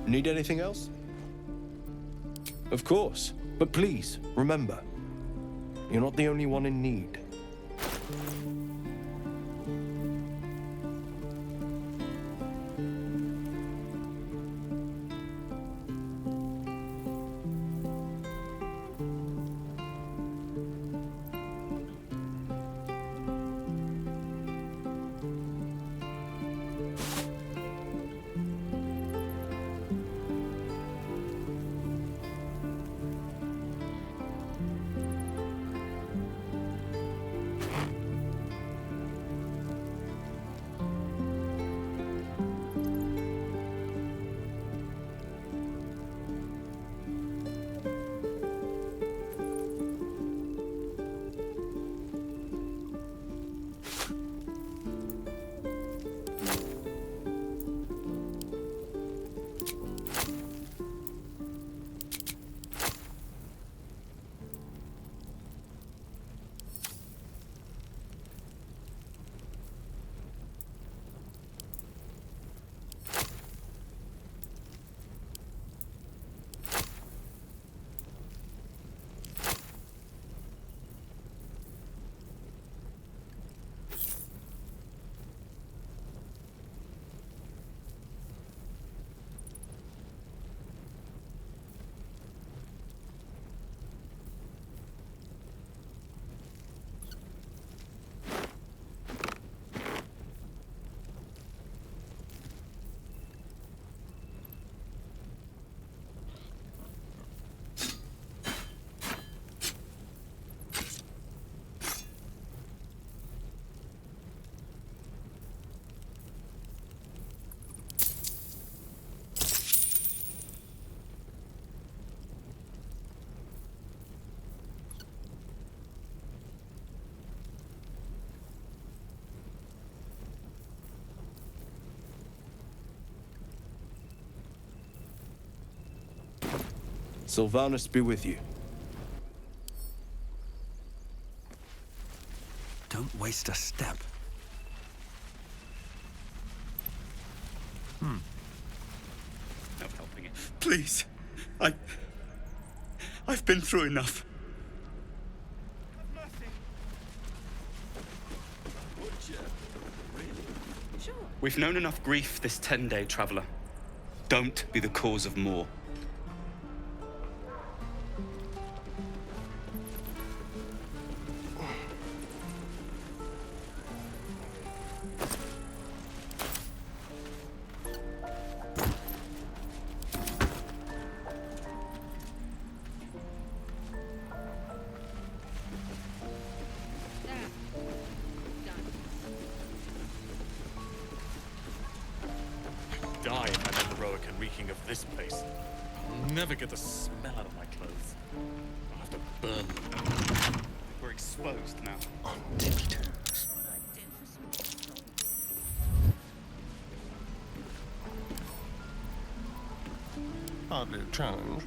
Need anything else? Of course. But please, remember, you're not the only one in need. Sylvanus be with you. Don't waste a step. No helping it. Please. I've been through enough. We've known enough grief this 10-day traveler. Don't be the cause of more. Die if I'm unheroic and reeking of this place. I'll never get the smell out of my clothes. I'll have to burn them. We're exposed now. On tiptoes. Hardly a challenge.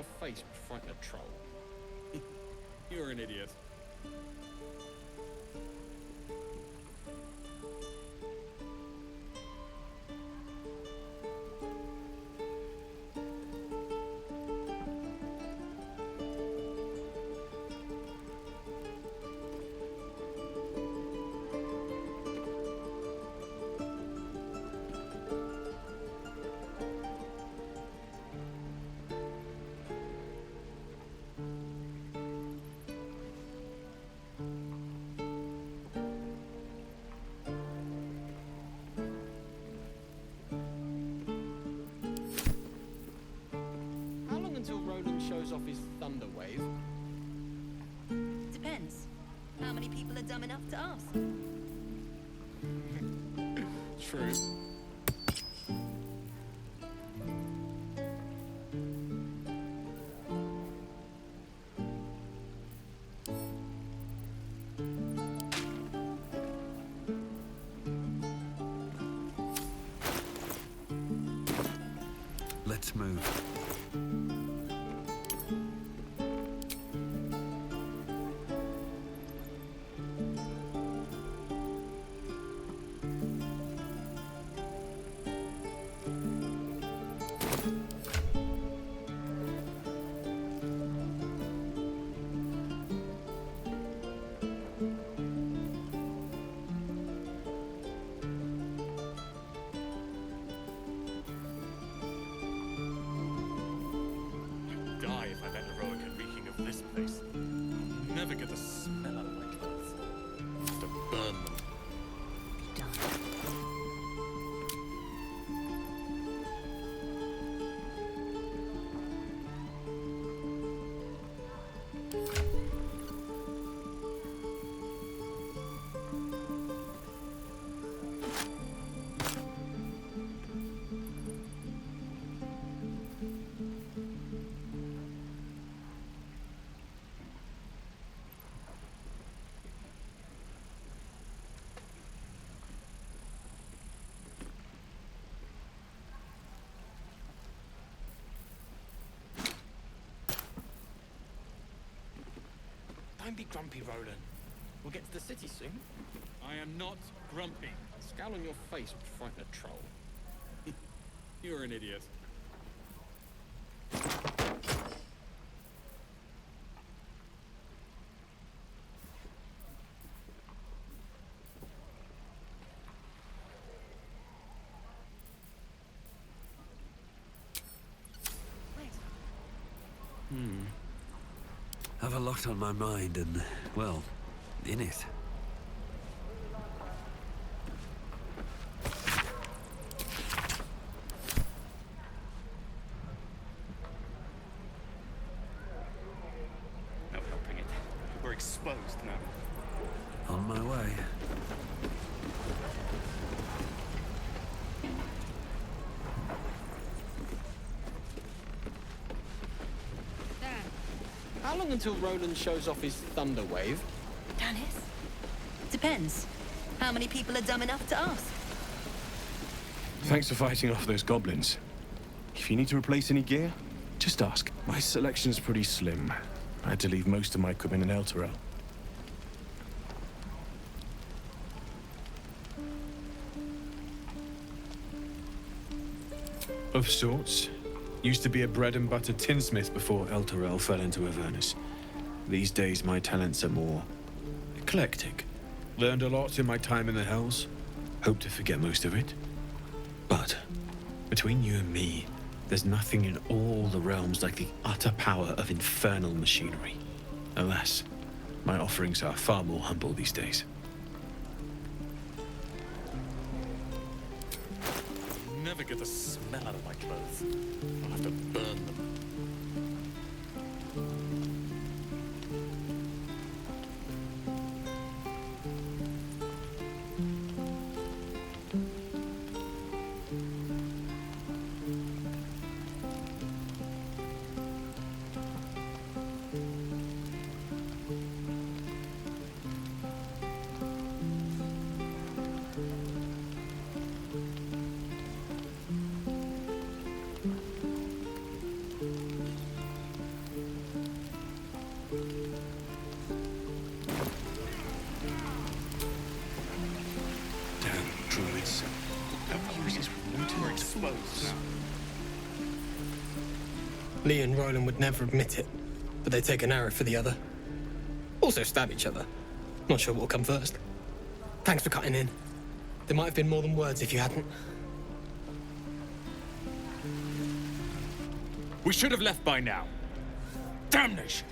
your face would frighten a troll. You're an idiot. Off his thunder wave? Depends. How many people are dumb enough to ask? True. Let's move. Don't be grumpy, Roland. We'll get to the city soon. I am not grumpy. A scowl on your face would frighten a troll. You're an idiot. Have a lot on my mind and, well, in it. No helping it. We're exposed now. On my way. How long until Roland shows off his thunder wave? Dennis? Depends. How many people are dumb enough to ask? Thanks for fighting off those goblins. If you need to replace any gear, just ask. My selection's pretty slim. I had to leave most of my equipment in Elturel. Of sorts. Used to be a bread-and-butter tinsmith before Elturel fell into Avernus. These days, my talents are more eclectic. Learned a lot in my time in the Hells. Hope to forget most of it. But between you and me, there's nothing in all the realms like the utter power of infernal machinery. Alas, my offerings are far more humble these days. Never get the smell out of my clothes. I'll have to burn them. us. Don't use his wanton tools. Lee and Roland would never admit it, but they'd take an arrow for the other. Also stab each other. Not sure what'll come first. Thanks for cutting in. There might have been more than words if you hadn't. We should have left by now. Damnation!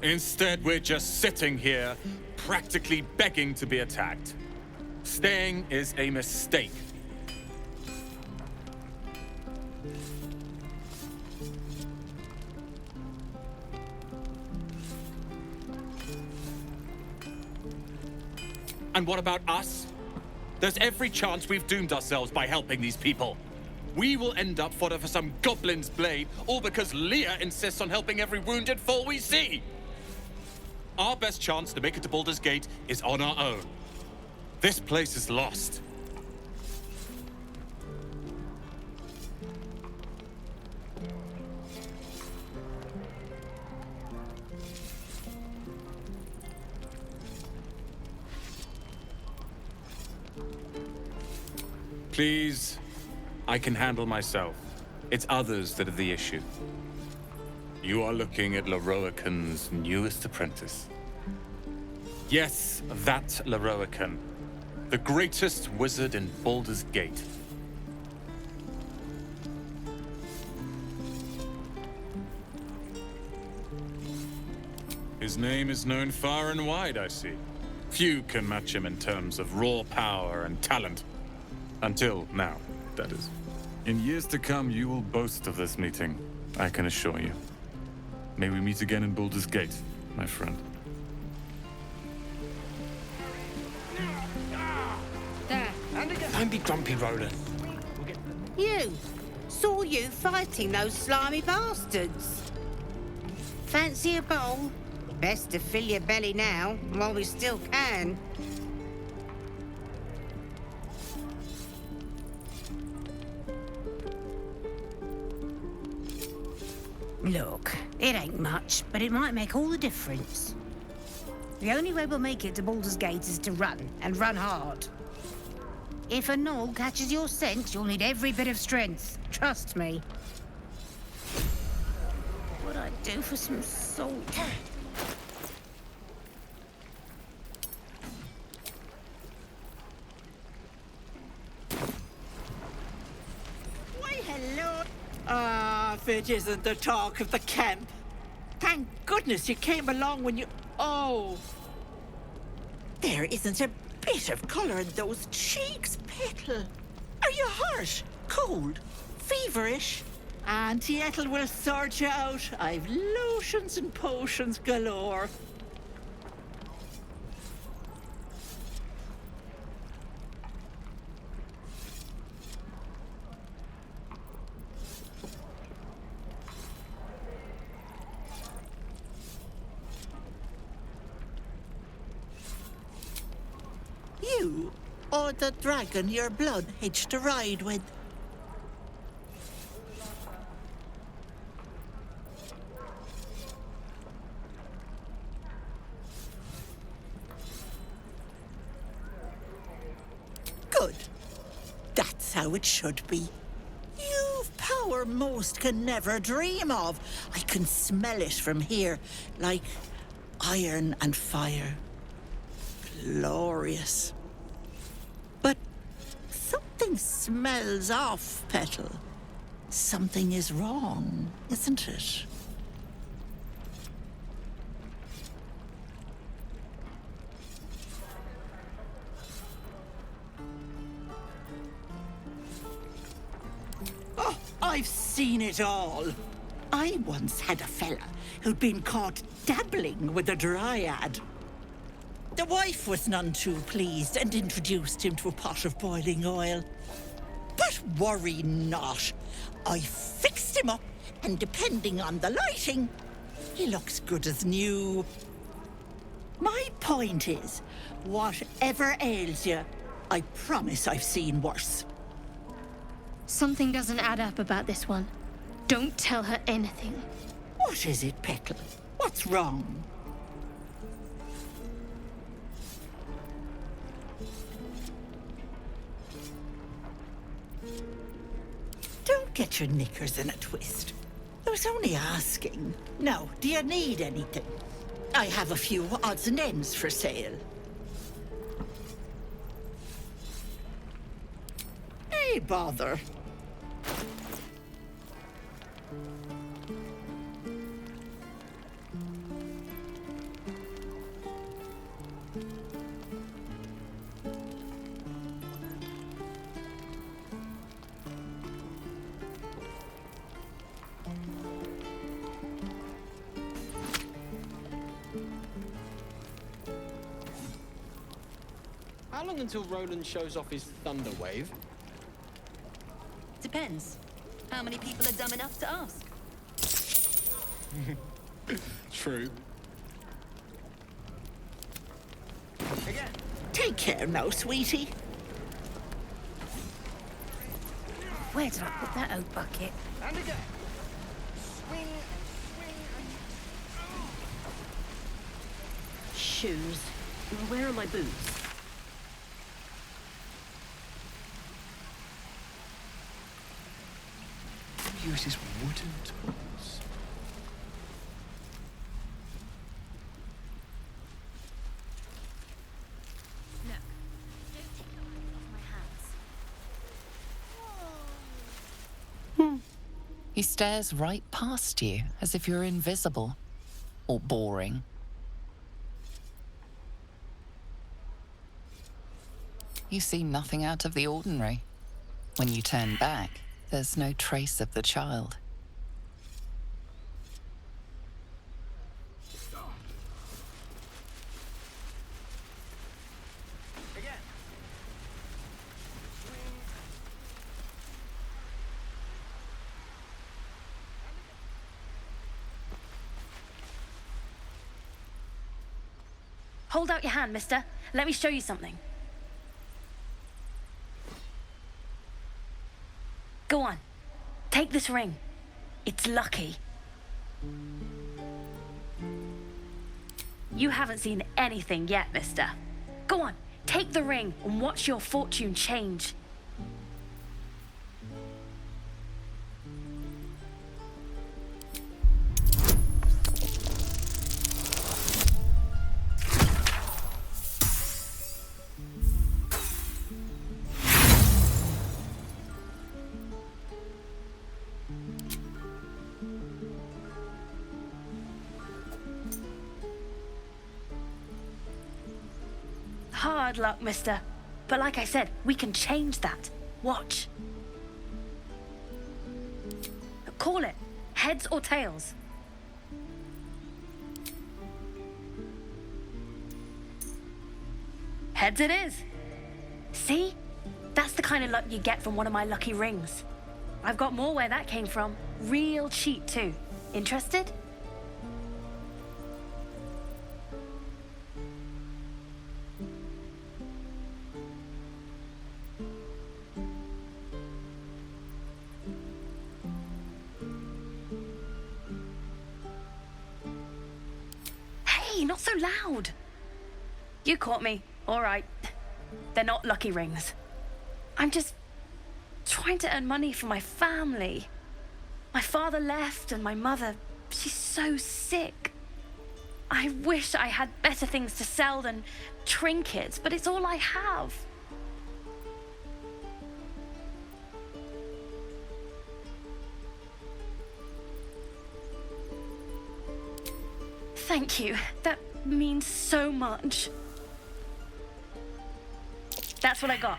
Instead, we're just sitting here, practically begging to be attacked. Staying is a mistake. And what about us? There's every chance we've doomed ourselves by helping these people. We will end up fodder for some goblin's blade, all because Leah insists on helping every wounded foe we see. Our best chance to make it to Baldurs Gate is on our own. This place is lost. Please, I can handle myself. It's others that are the issue. You are looking at Leroican's newest apprentice. Yes, that Leroican. The greatest wizard in Baldur's Gate. His name is known far and wide, I see. Few can match him in terms of raw power and talent. Until now, that is. In years to come, you will boast of this meeting, I can assure you. May we meet again in Baldur's Gate, my friend. There. Don't be grumpy, Roland. You! Saw you fighting those slimy bastards. Fancy a bowl? Best to fill your belly now, while we still can. Look, it ain't much, but it might make all the difference. The only way we'll make it to Baldur's Gate is to run, and run hard. If a gnoll catches your scent, you'll need every bit of strength. Trust me. What I'd do for some salt. Why, hello. If it isn't the talk of the camp. Thank goodness you came along when you... Oh. There isn't a bit of colour in those cheeks, Petal. Are you hurt? Cold? Feverish? Auntie Ethel will sort you out. I've lotions and potions galore. You, or the dragon your blood hitched a ride with? Good. That's how it should be. You've power most can never dream of. I can smell it from here, like iron and fire. Glorious. But something smells off, Petal. Something is wrong, isn't it? Oh, I've seen it all. I once had a fella who'd been caught dabbling with a dryad. The wife was none too pleased and introduced him to a pot of boiling oil. But worry not. I fixed him up, and depending on the lighting, he looks good as new. My point is, whatever ails you, I promise I've seen worse. Something doesn't add up about this one. Don't tell her anything. What is it, Petal? What's wrong? get your knickers in a twist. I was only asking. Now, do you need anything? I have a few odds and ends for sale. Hey, bother. How long until Roland shows off his thunder wave? Depends. How many people are dumb enough to ask? True. Again. Take care now, sweetie. Where did I put that oak bucket? And again. Shoes. Where are my boots? Uses wooden tools. Look, don't take your eyes off my hands. He stares right past you, as if you're invisible. Or boring. You see nothing out of the ordinary. When you turn back, there's no trace of the child. Hold out your hand, mister. Let me show you something. Go on. Take this ring. It's lucky. You haven't seen anything yet, mister. Go on. Take the ring and watch your fortune change. Hard luck, mister. But like I said, we can change that. Watch. Call it. Heads or tails. Heads it is. See? That's the kind of luck you get from one of my lucky rings. I've got more where that came from. Real cheap, too. Interested? Not so loud. You caught me. All right. They're not lucky rings. I'm just trying to earn money for my family. My father left and my mother, she's so sick. I wish I had better things to sell than trinkets, but it's all I have. Thank you. That means so much. That's what I got.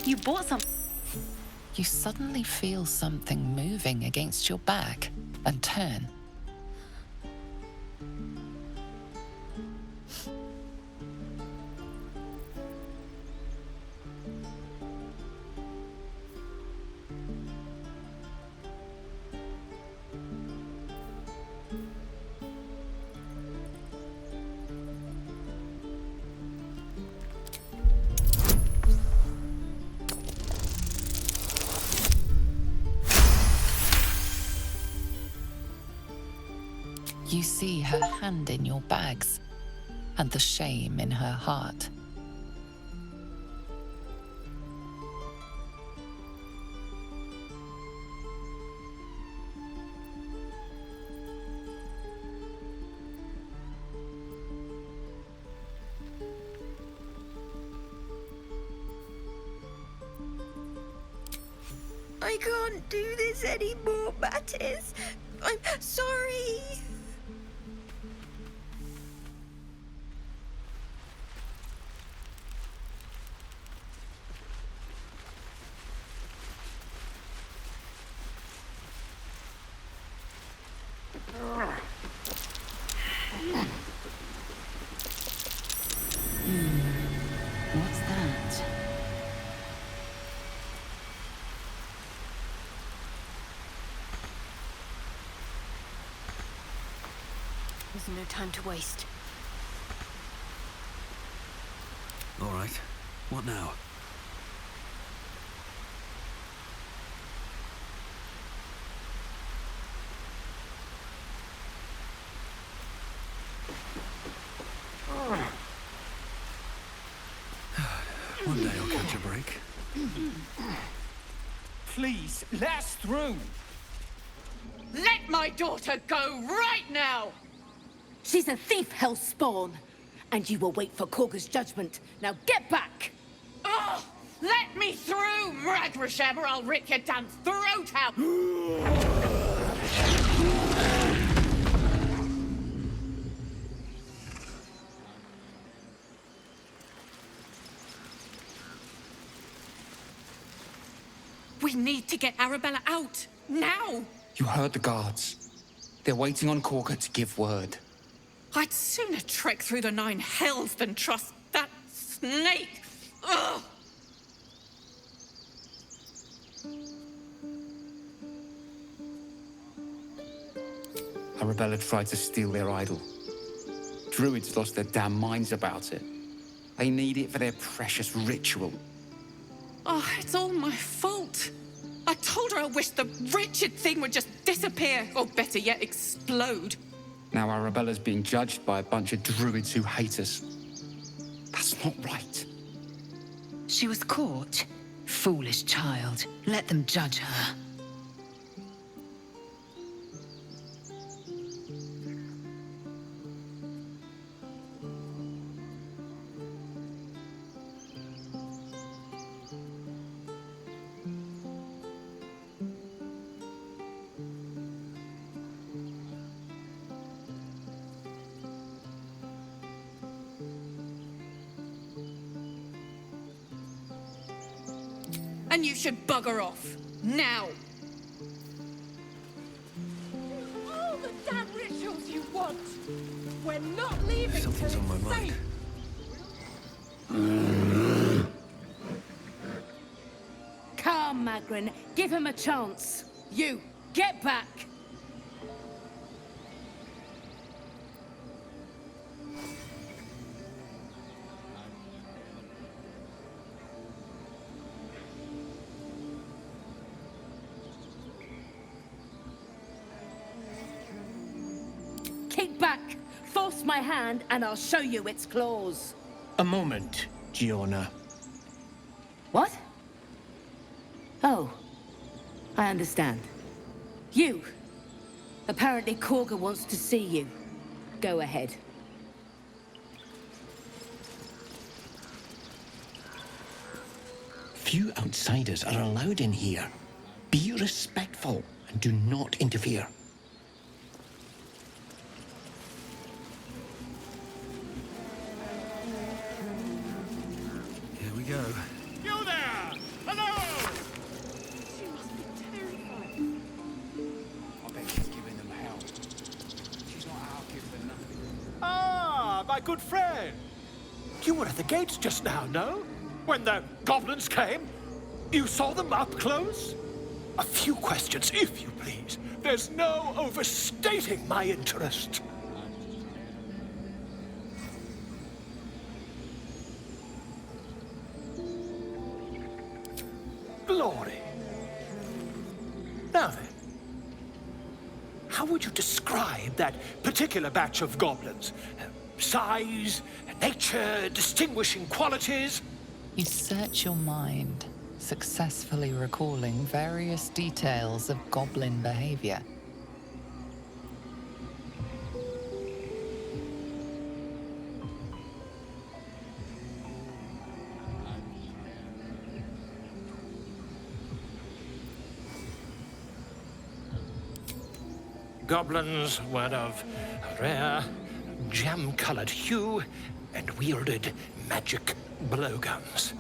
You bought some. You suddenly feel something moving against your back and turn. You see her hand in your bags and the shame in her heart. I can't do this anymore, Mattis. I'm sorry. What's that? There's no time to waste. All right. What now? One day I'll catch a break. Please, let us through. Let my daughter go right now! She's a thief, hellspawn. And you will wait for Korga's judgment. Now get back! Oh, let me through, Mragrasham, or I'll rip your damn throat out! We need to get Arabella out, now! You heard the guards. They're waiting on Korga to give word. I'd sooner trek through the 9 hells than trust that snake! Ugh! Arabella tried to steal their idol. Druids lost their damn minds about it. They need it for their precious ritual. Oh, it's all my fault. I told her I wished the wretched thing would just disappear, or better yet, explode. Now Arabella's being judged by a bunch of druids who hate us. That's not right. She was caught. Foolish child. Let them judge her. And you should bugger off. Now. All the damn rituals you want. We're not leaving Something's till on my it's mind. safe. Calm, Magrin. Give him a chance. You, get back! Kick back! Force my hand and I'll show you its claws. A moment, Giona. What? Oh, I understand. You! Apparently Korga wants to see you. Go ahead. Few outsiders are allowed in here. Be respectful and do not interfere. Here we go. You there! Hello! She must be terrified. I bet she's giving them hell. She's not out giving nothing. Ah, my good friend. You were at the gates just now, no? When the goblins came? You saw them up close? A few questions, if you please. There's no overstating my interest. Glory. Now then, how would you describe that particular batch of goblins? Size, nature, distinguishing qualities? You search your mind, successfully recalling various details of goblin behavior. Goblins were of rare, jam-colored hue and wielded magic blowguns.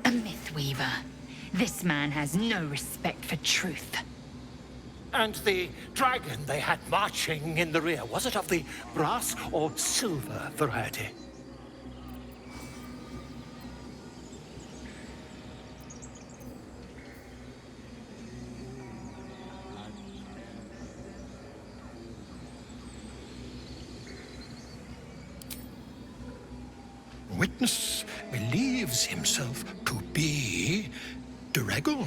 A mythweaver. This man has no respect for truth. And the dragon they had marching in the rear, was it of the brass or silver variety? Witness believes himself to be dragon.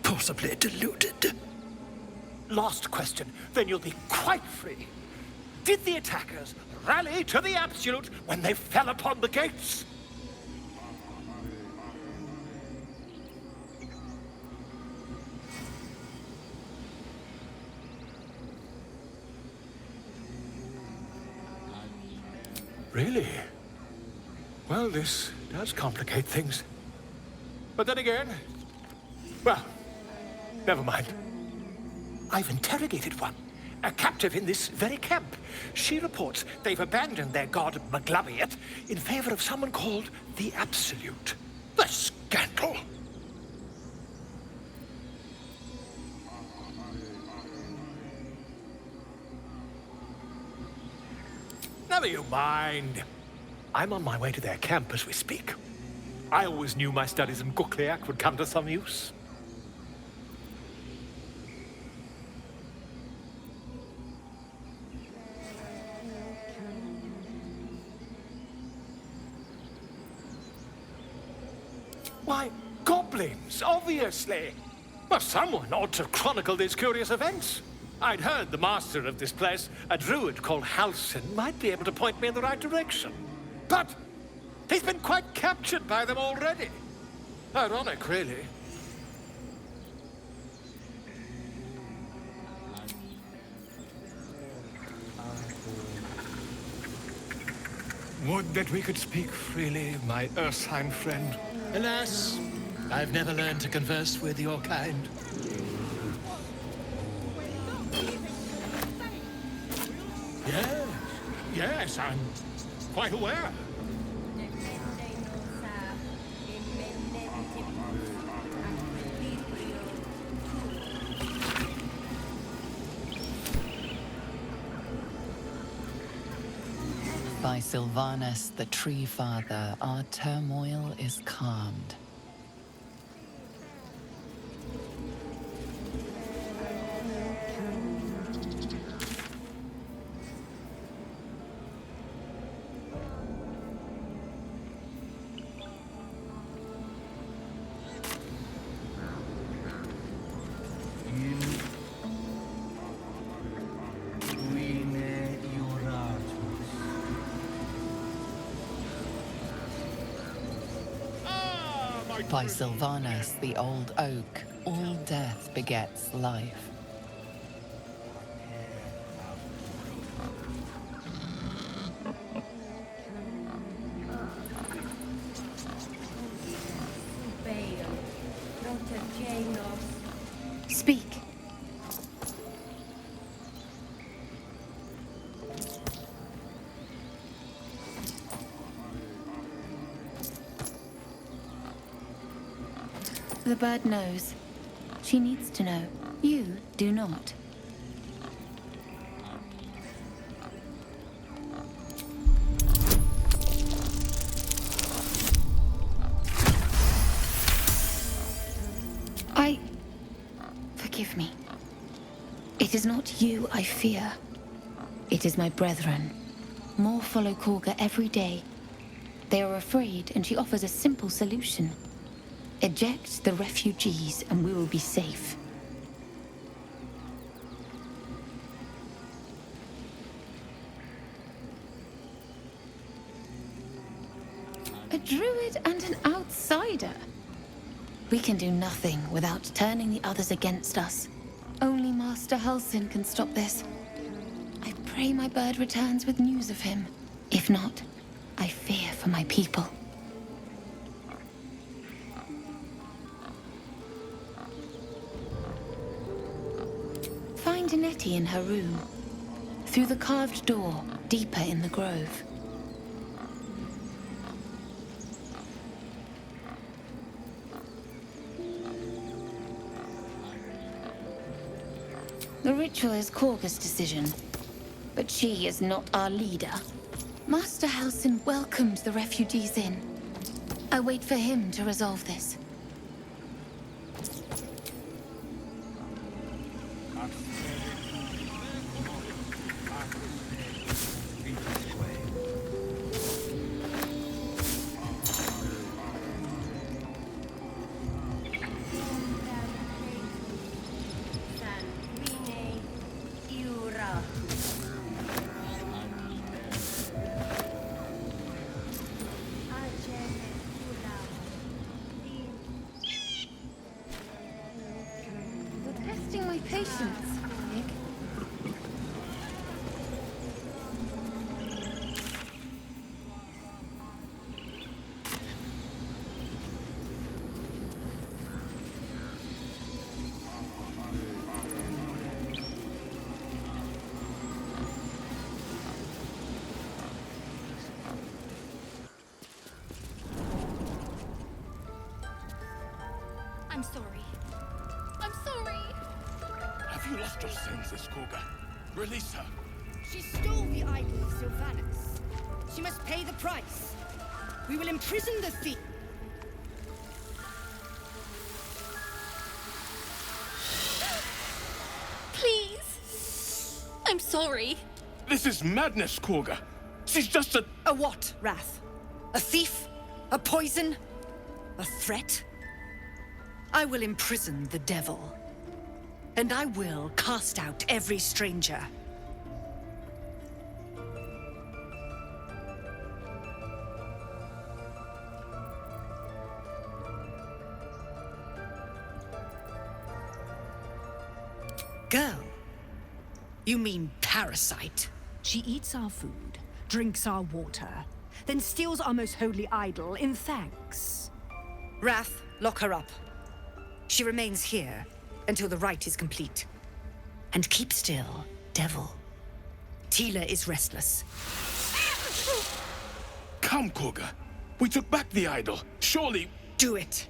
Possibly deluded. Last question, then you'll be quite free. Did the attackers rally to the absolute when they fell upon the gates? Really? Well, this does complicate things. But then again, well, never mind. I've interrogated one, a captive in this very camp. She reports they've abandoned their god Maglabiet in favor of someone called the Absolute. The scandal! Never you mind. I'm on my way to their camp as we speak. I always knew my studies in Gukliak would come to some use. Why, goblins, obviously. Well, someone ought to chronicle these curious events. I'd heard the master of this place, a druid called Halsin, might be able to point me in the right direction. But he's been quite captured by them already. Ironic, really. Would that we could speak freely, my Ursine friend. Alas, I've never learned to converse with your kind. Yes, I'm quite aware. By Sylvanus, the Tree Father, our turmoil is calmed. By Sylvanus, the old oak, all death begets life. Speak. The bird knows. She needs to know. You do not. Forgive me. It is not you I fear. It is my brethren. More follow Korga every day. They are afraid, and she offers a simple solution. Eject the refugees, and we will be safe. A druid and an outsider. We can do nothing without turning the others against us. Only Master Halsin can stop this. I pray my bird returns with news of him. If not, I fear for my people. Find Nettie in her room. Through the carved door, deeper in the grove. The ritual is Korga's decision, but she is not our leader. Master Halsin welcomed the refugees in. I wait for him to resolve this. I'm sorry. I'm sorry. Have you lost your senses, Korga? Release her. She stole the idol of Sylvanas. She must pay the price. We will imprison the thief. Please. I'm sorry. This is madness, Korga. She's just a... A what, Wrath? A thief? A poison? A threat? I will imprison the devil. And I will cast out every stranger. Girl, you mean parasite? She eats our food, drinks our water, then steals our most holy idol in thanks. Wrath, lock her up. She remains here until the rite is complete. And keep still, devil. Tila is restless. Come, Korga. We took back the idol. Surely... Do it.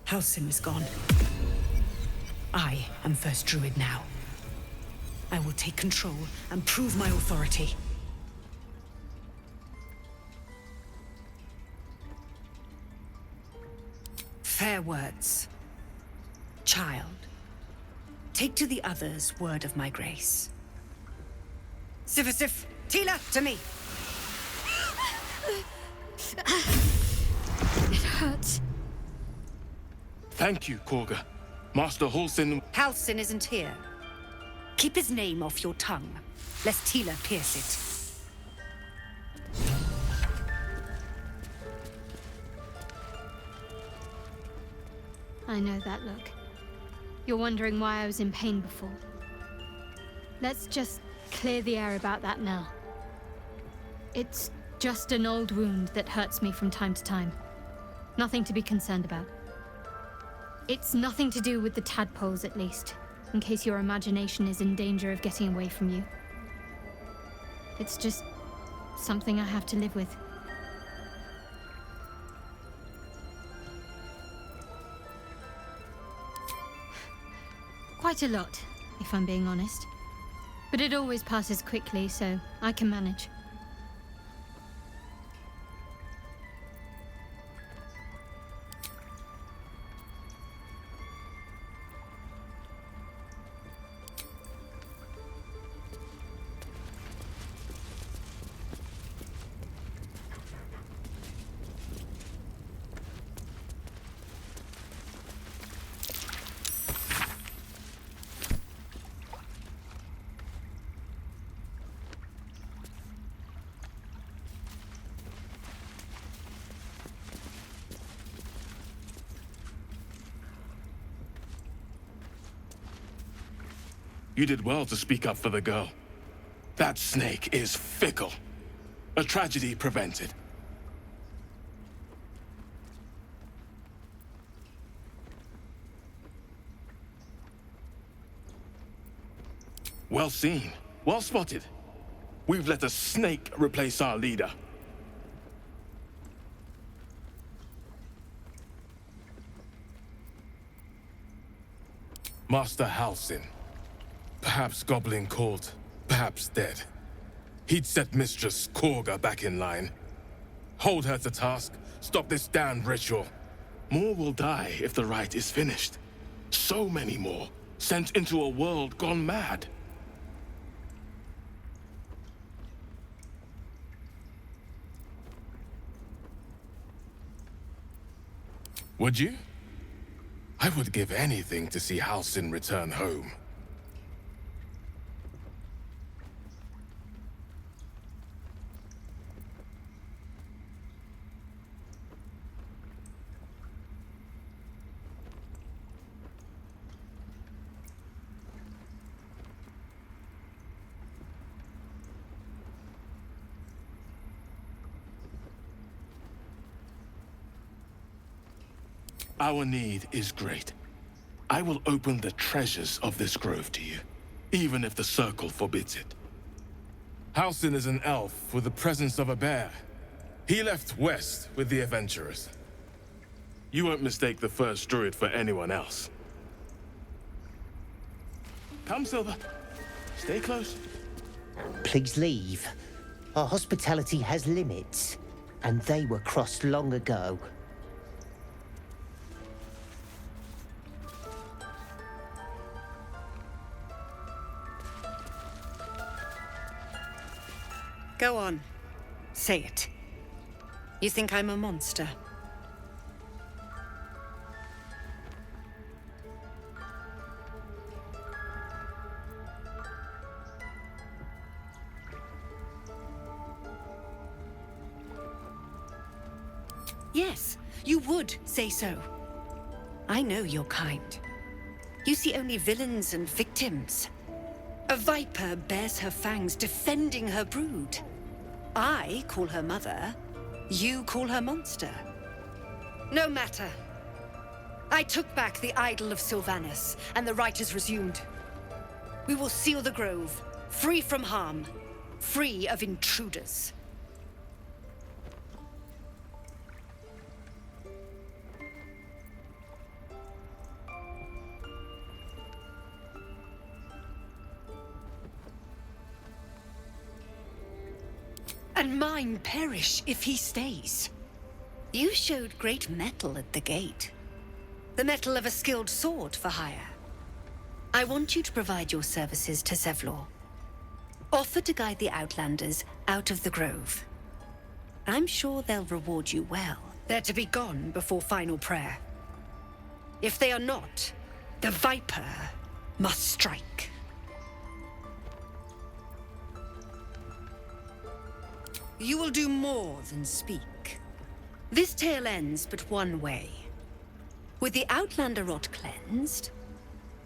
Halsin is gone. I am first Druid now. I will take control and prove my authority. Fair words. Child, take to the others word of my grace. Sifasif, Tila, to me! It hurts. Thank you, Korga. Master Halsin... Halsin isn't here. Keep his name off your tongue, lest Tila pierce it. I know that look. You're wondering why I was in pain before. Let's just clear the air about that now. It's just an old wound that hurts me from time to time. Nothing to be concerned about. It's nothing to do with the tadpoles, at least, in case your imagination is in danger of getting away from you. It's just something I have to live with. Quite a lot, if I'm being honest. But it always passes quickly, so I can manage. You did well to speak up for the girl. That snake is fickle. A tragedy prevented. Well seen. Well spotted. We've let a snake replace our leader. Master Halsin. Perhaps goblin caught, perhaps dead. He'd set Mistress Korga back in line. Hold her to task, stop this damned ritual. More will die if the rite is finished. So many more, sent into a world gone mad. Would you? I would give anything to see Halsin return home. Our need is great. I will open the treasures of this grove to you, even if the Circle forbids it. Halsin is an elf with the presence of a bear. He left west with the adventurers. You won't mistake the first Druid for anyone else. Come, Silver. Stay close. Please leave. Our hospitality has limits, and they were crossed long ago. Go on. Say it. You think I'm a monster? Yes, you would say so. I know your kind. You see only villains and victims. A viper bears her fangs defending her brood. I call her mother, you call her monster. No matter. I took back the idol of Sylvanas, and the rite is resumed. We will seal the grove, free from harm, free of intruders. And mine perish if he stays. You showed great mettle at the gate. The mettle of a skilled sword for hire. I want you to provide your services to Zevlor. Offer to guide the Outlanders out of the grove. I'm sure they'll reward you well. They're to be gone before final prayer. If they are not, the Viper must strike. You will do more than speak. This tale ends but one way. With the Outlander rot cleansed,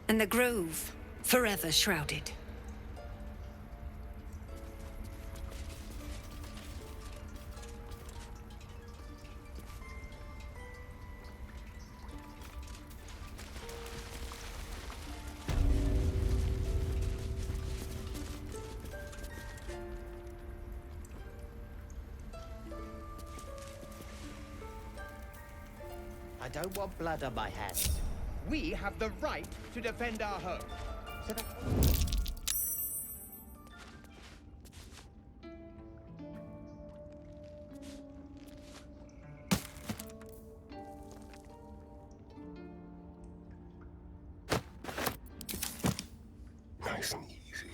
and the grove forever shrouded. I don't want blood on my hands. We have the right to defend our home. So that... Nice and easy.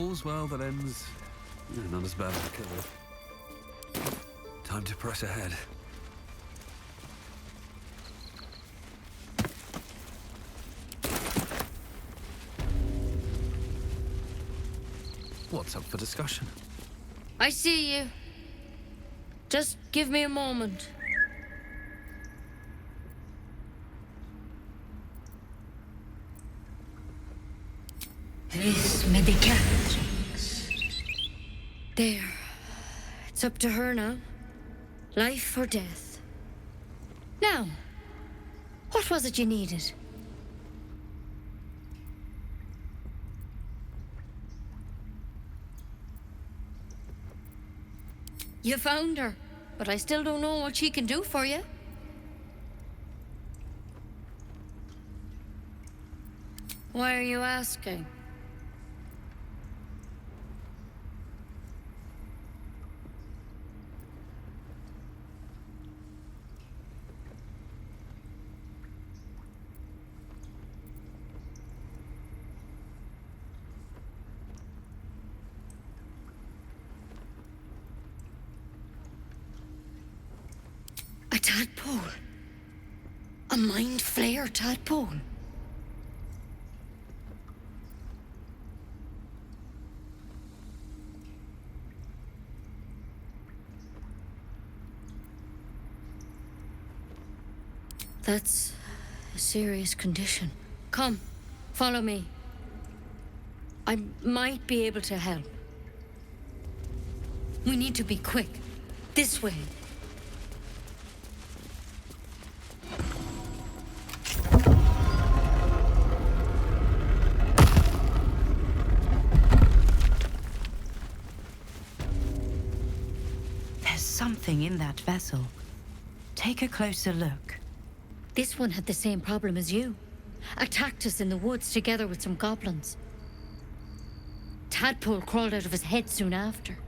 All's well that ends... not as bad as it could have. Time to press ahead. What's up for discussion? I see you. Just give me a moment. This medicatrix. There. It's up to her now. Life or death. Now, what was it you needed? You found her, but I still don't know what she can do for you. Why are you asking? A tadpole. A mind flayer tadpole. That's a serious condition. Come, follow me. I might be able to help. We need to be quick. This way. There's something in that vessel. Take a closer look. This one had the same problem as you. Attacked us in the woods together with some goblins. Tadpole crawled out of his head soon after.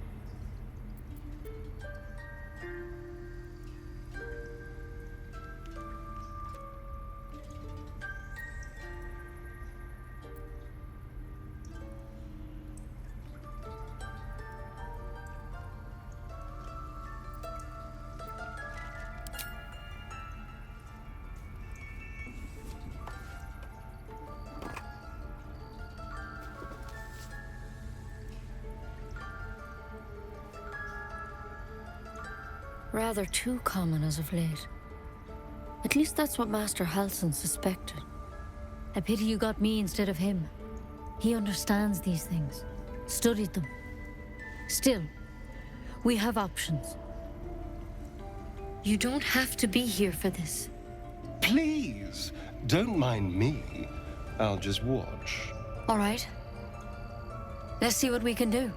Rather too common as of late. At least that's what Master Halsin suspected. I pity you got me instead of him. He understands these things, studied them. Still, we have options. You don't have to be here for this. Please, don't mind me. I'll just watch. All right. Let's see what we can do.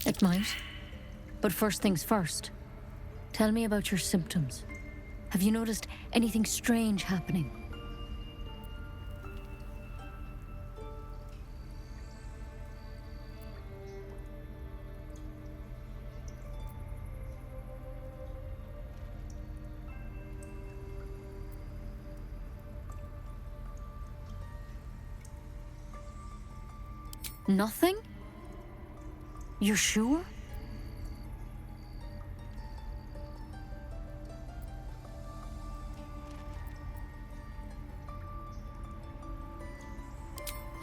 It might. But first things first. Tell me about your symptoms. Have you noticed anything strange happening? Nothing? You're sure?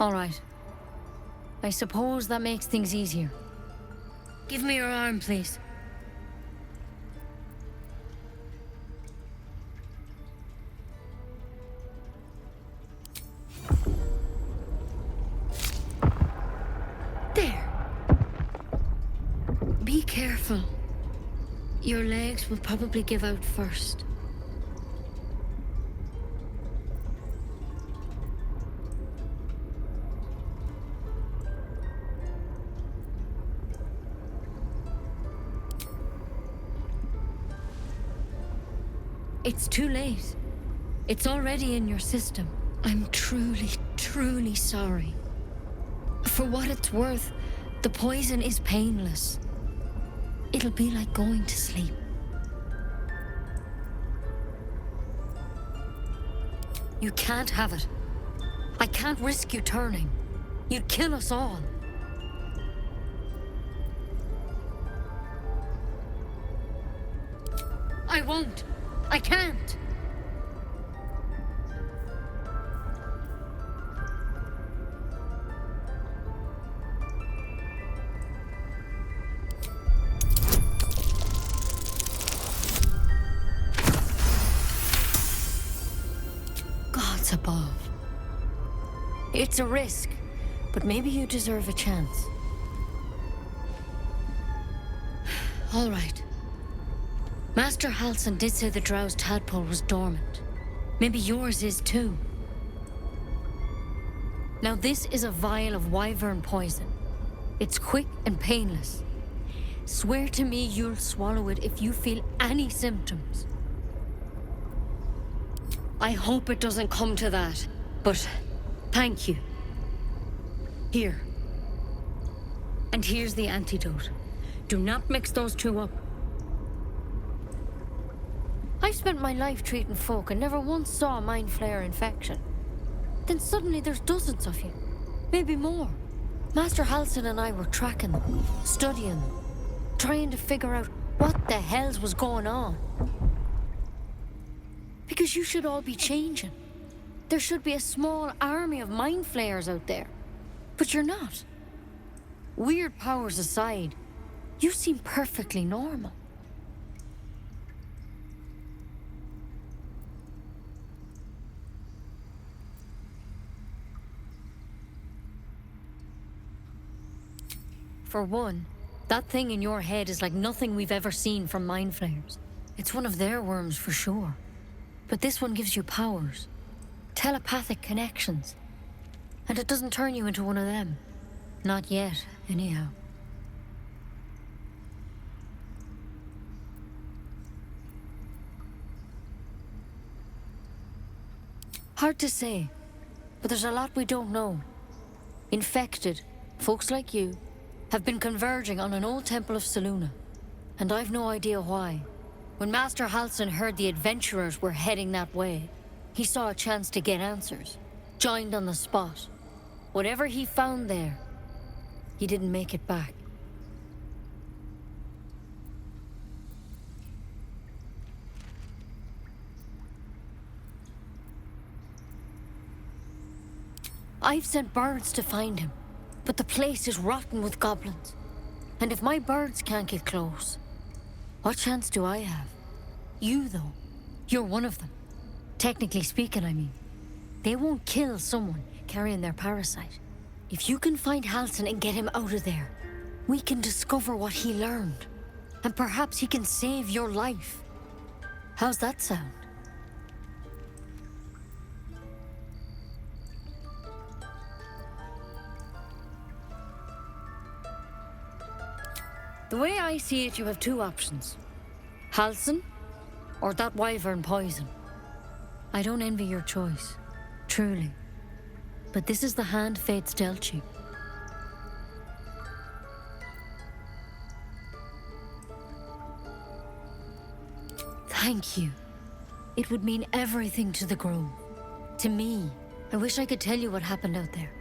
All right. I suppose that makes things easier. Give me your arm, please. Be careful. Your legs will probably give out first. It's too late. It's already in your system. I'm truly, truly sorry. For what it's worth, the poison is painless. It'll be like going to sleep. You can't have it. I can't risk you turning. You'd kill us all. I won't. I can't. Gods above. It's a risk, but maybe you deserve a chance. All right. Master Halsin did say the drow's tadpole was dormant. Maybe yours is too. Now this is a vial of wyvern poison. It's quick and painless. Swear to me you'll swallow it if you feel any symptoms. I hope it doesn't come to that, but thank you. Here. And here's the antidote. Do not mix those two up. I've spent my life treating folk and never once saw a mind flayer infection. Then suddenly there's dozens of you. Maybe more. Master Halsin and I were tracking them, studying them, trying to figure out what the hells was going on. Because you should all be changing. There should be a small army of mind flayers out there. But you're not. Weird powers aside, you seem perfectly normal. For one, that thing in your head is like nothing we've ever seen from mind flayers. It's one of their worms for sure. But this one gives you powers. Telepathic connections. And it doesn't turn you into one of them. Not yet, anyhow. Hard to say, but there's a lot we don't know. Infected, folks like you, have been converging on an old temple of Selûne, and I've no idea why. When Master Halsin heard the adventurers were heading that way, he saw a chance to get answers, joined on the spot. Whatever he found there, he didn't make it back. I've sent birds to find him, but the place is rotten with goblins. And if my birds can't get close, what chance do I have? You, though, you're one of them. Technically speaking, I mean. They won't kill someone carrying their parasite. If you can find Halsin and get him out of there, we can discover what he learned. And perhaps he can save your life. How's that sound? The way I see it, you have two options. Halsin, or that wyvern poison. I don't envy your choice, truly. But this is the hand fate's dealt you. Thank you. It would mean everything to the Grove. To me. I wish I could tell you what happened out there.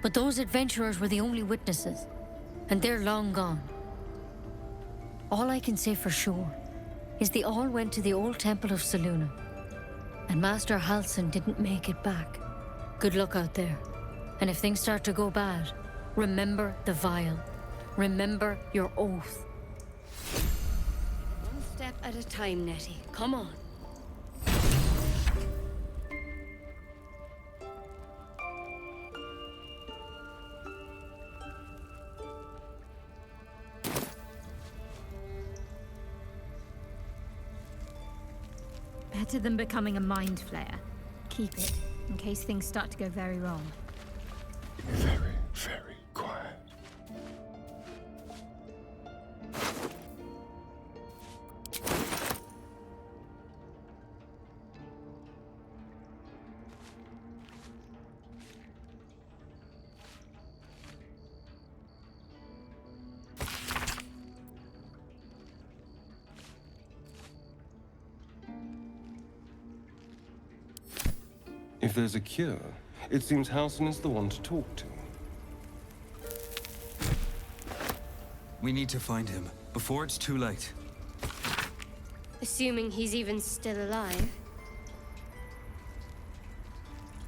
But those adventurers were the only witnesses. And they're long gone. All I can say for sure is they all went to the old temple of Selûne. And Master Halsin didn't make it back. Good luck out there. And if things start to go bad, remember the vial. Remember your oath. One step at a time, Nettie. Come on. Better than becoming a mind flayer. Keep it, in case things start to go very wrong. Very, very quiet. If there's a cure, it seems Halsin is the one to talk to. We need to find him, before it's too late. Assuming he's even still alive.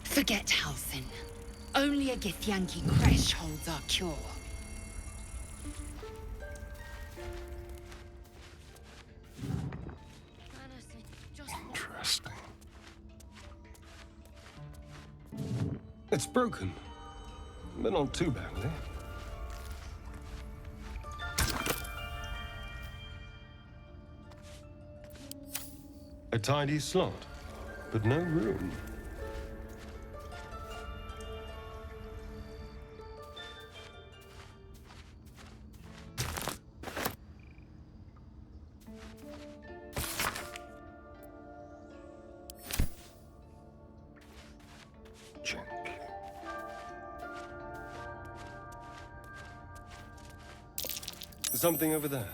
Forget Halsin. Only a Githyanki Kresh holds our cure. Interesting. It's broken, but not too badly. A tidy slot, but no room. Something over there.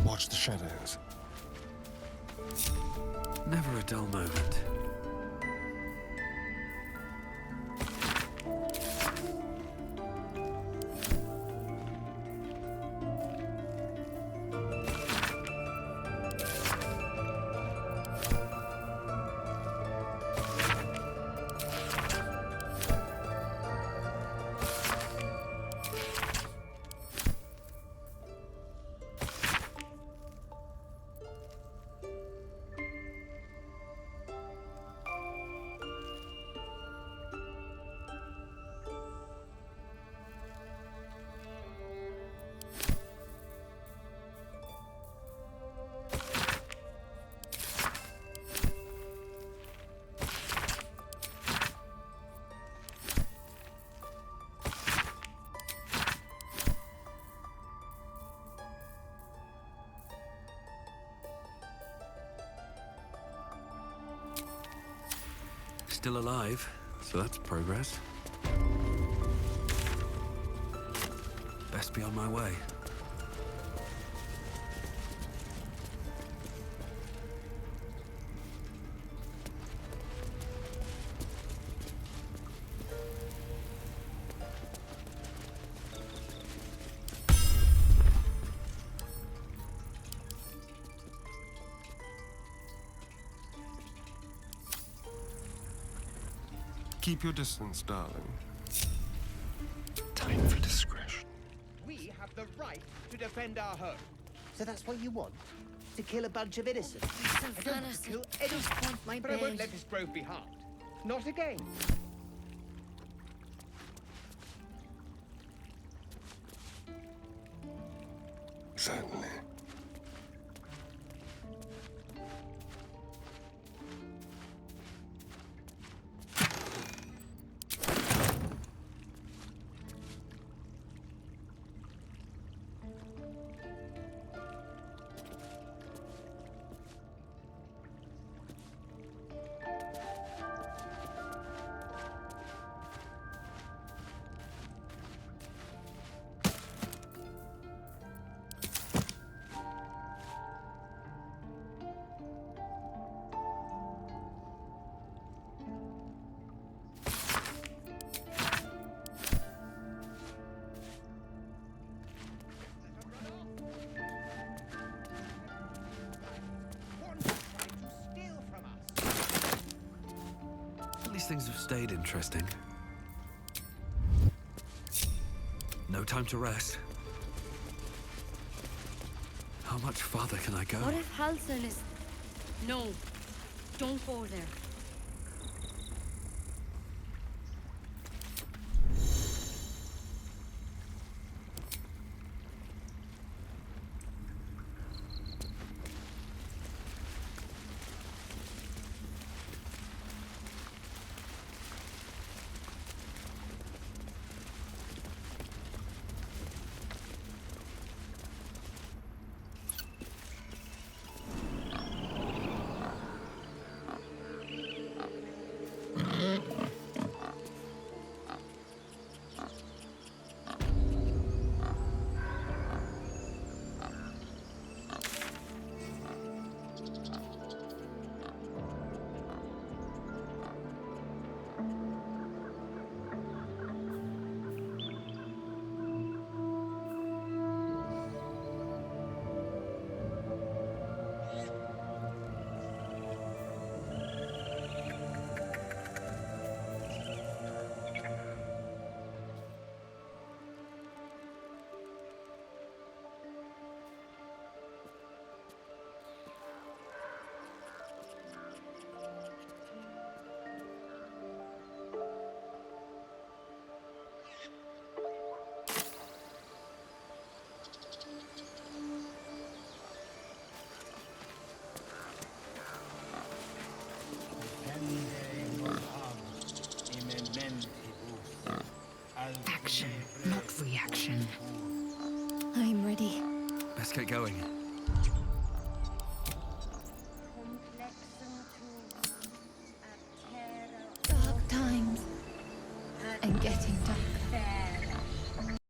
Watch the shadows. Never a dull moment. Still alive, so that's progress. Best be on my way. Keep your distance, darling. Time for discretion. We have the right to defend our home. So that's what you want? To kill a bunch of innocents? I don't want to kill anyone, but I won't let this grove be harmed. Not again. Certainly. things have stayed interesting. No time to rest. How much farther can I go? What if Halsin is... No, don't go there. Action, not reaction. I'm ready. Let's get going.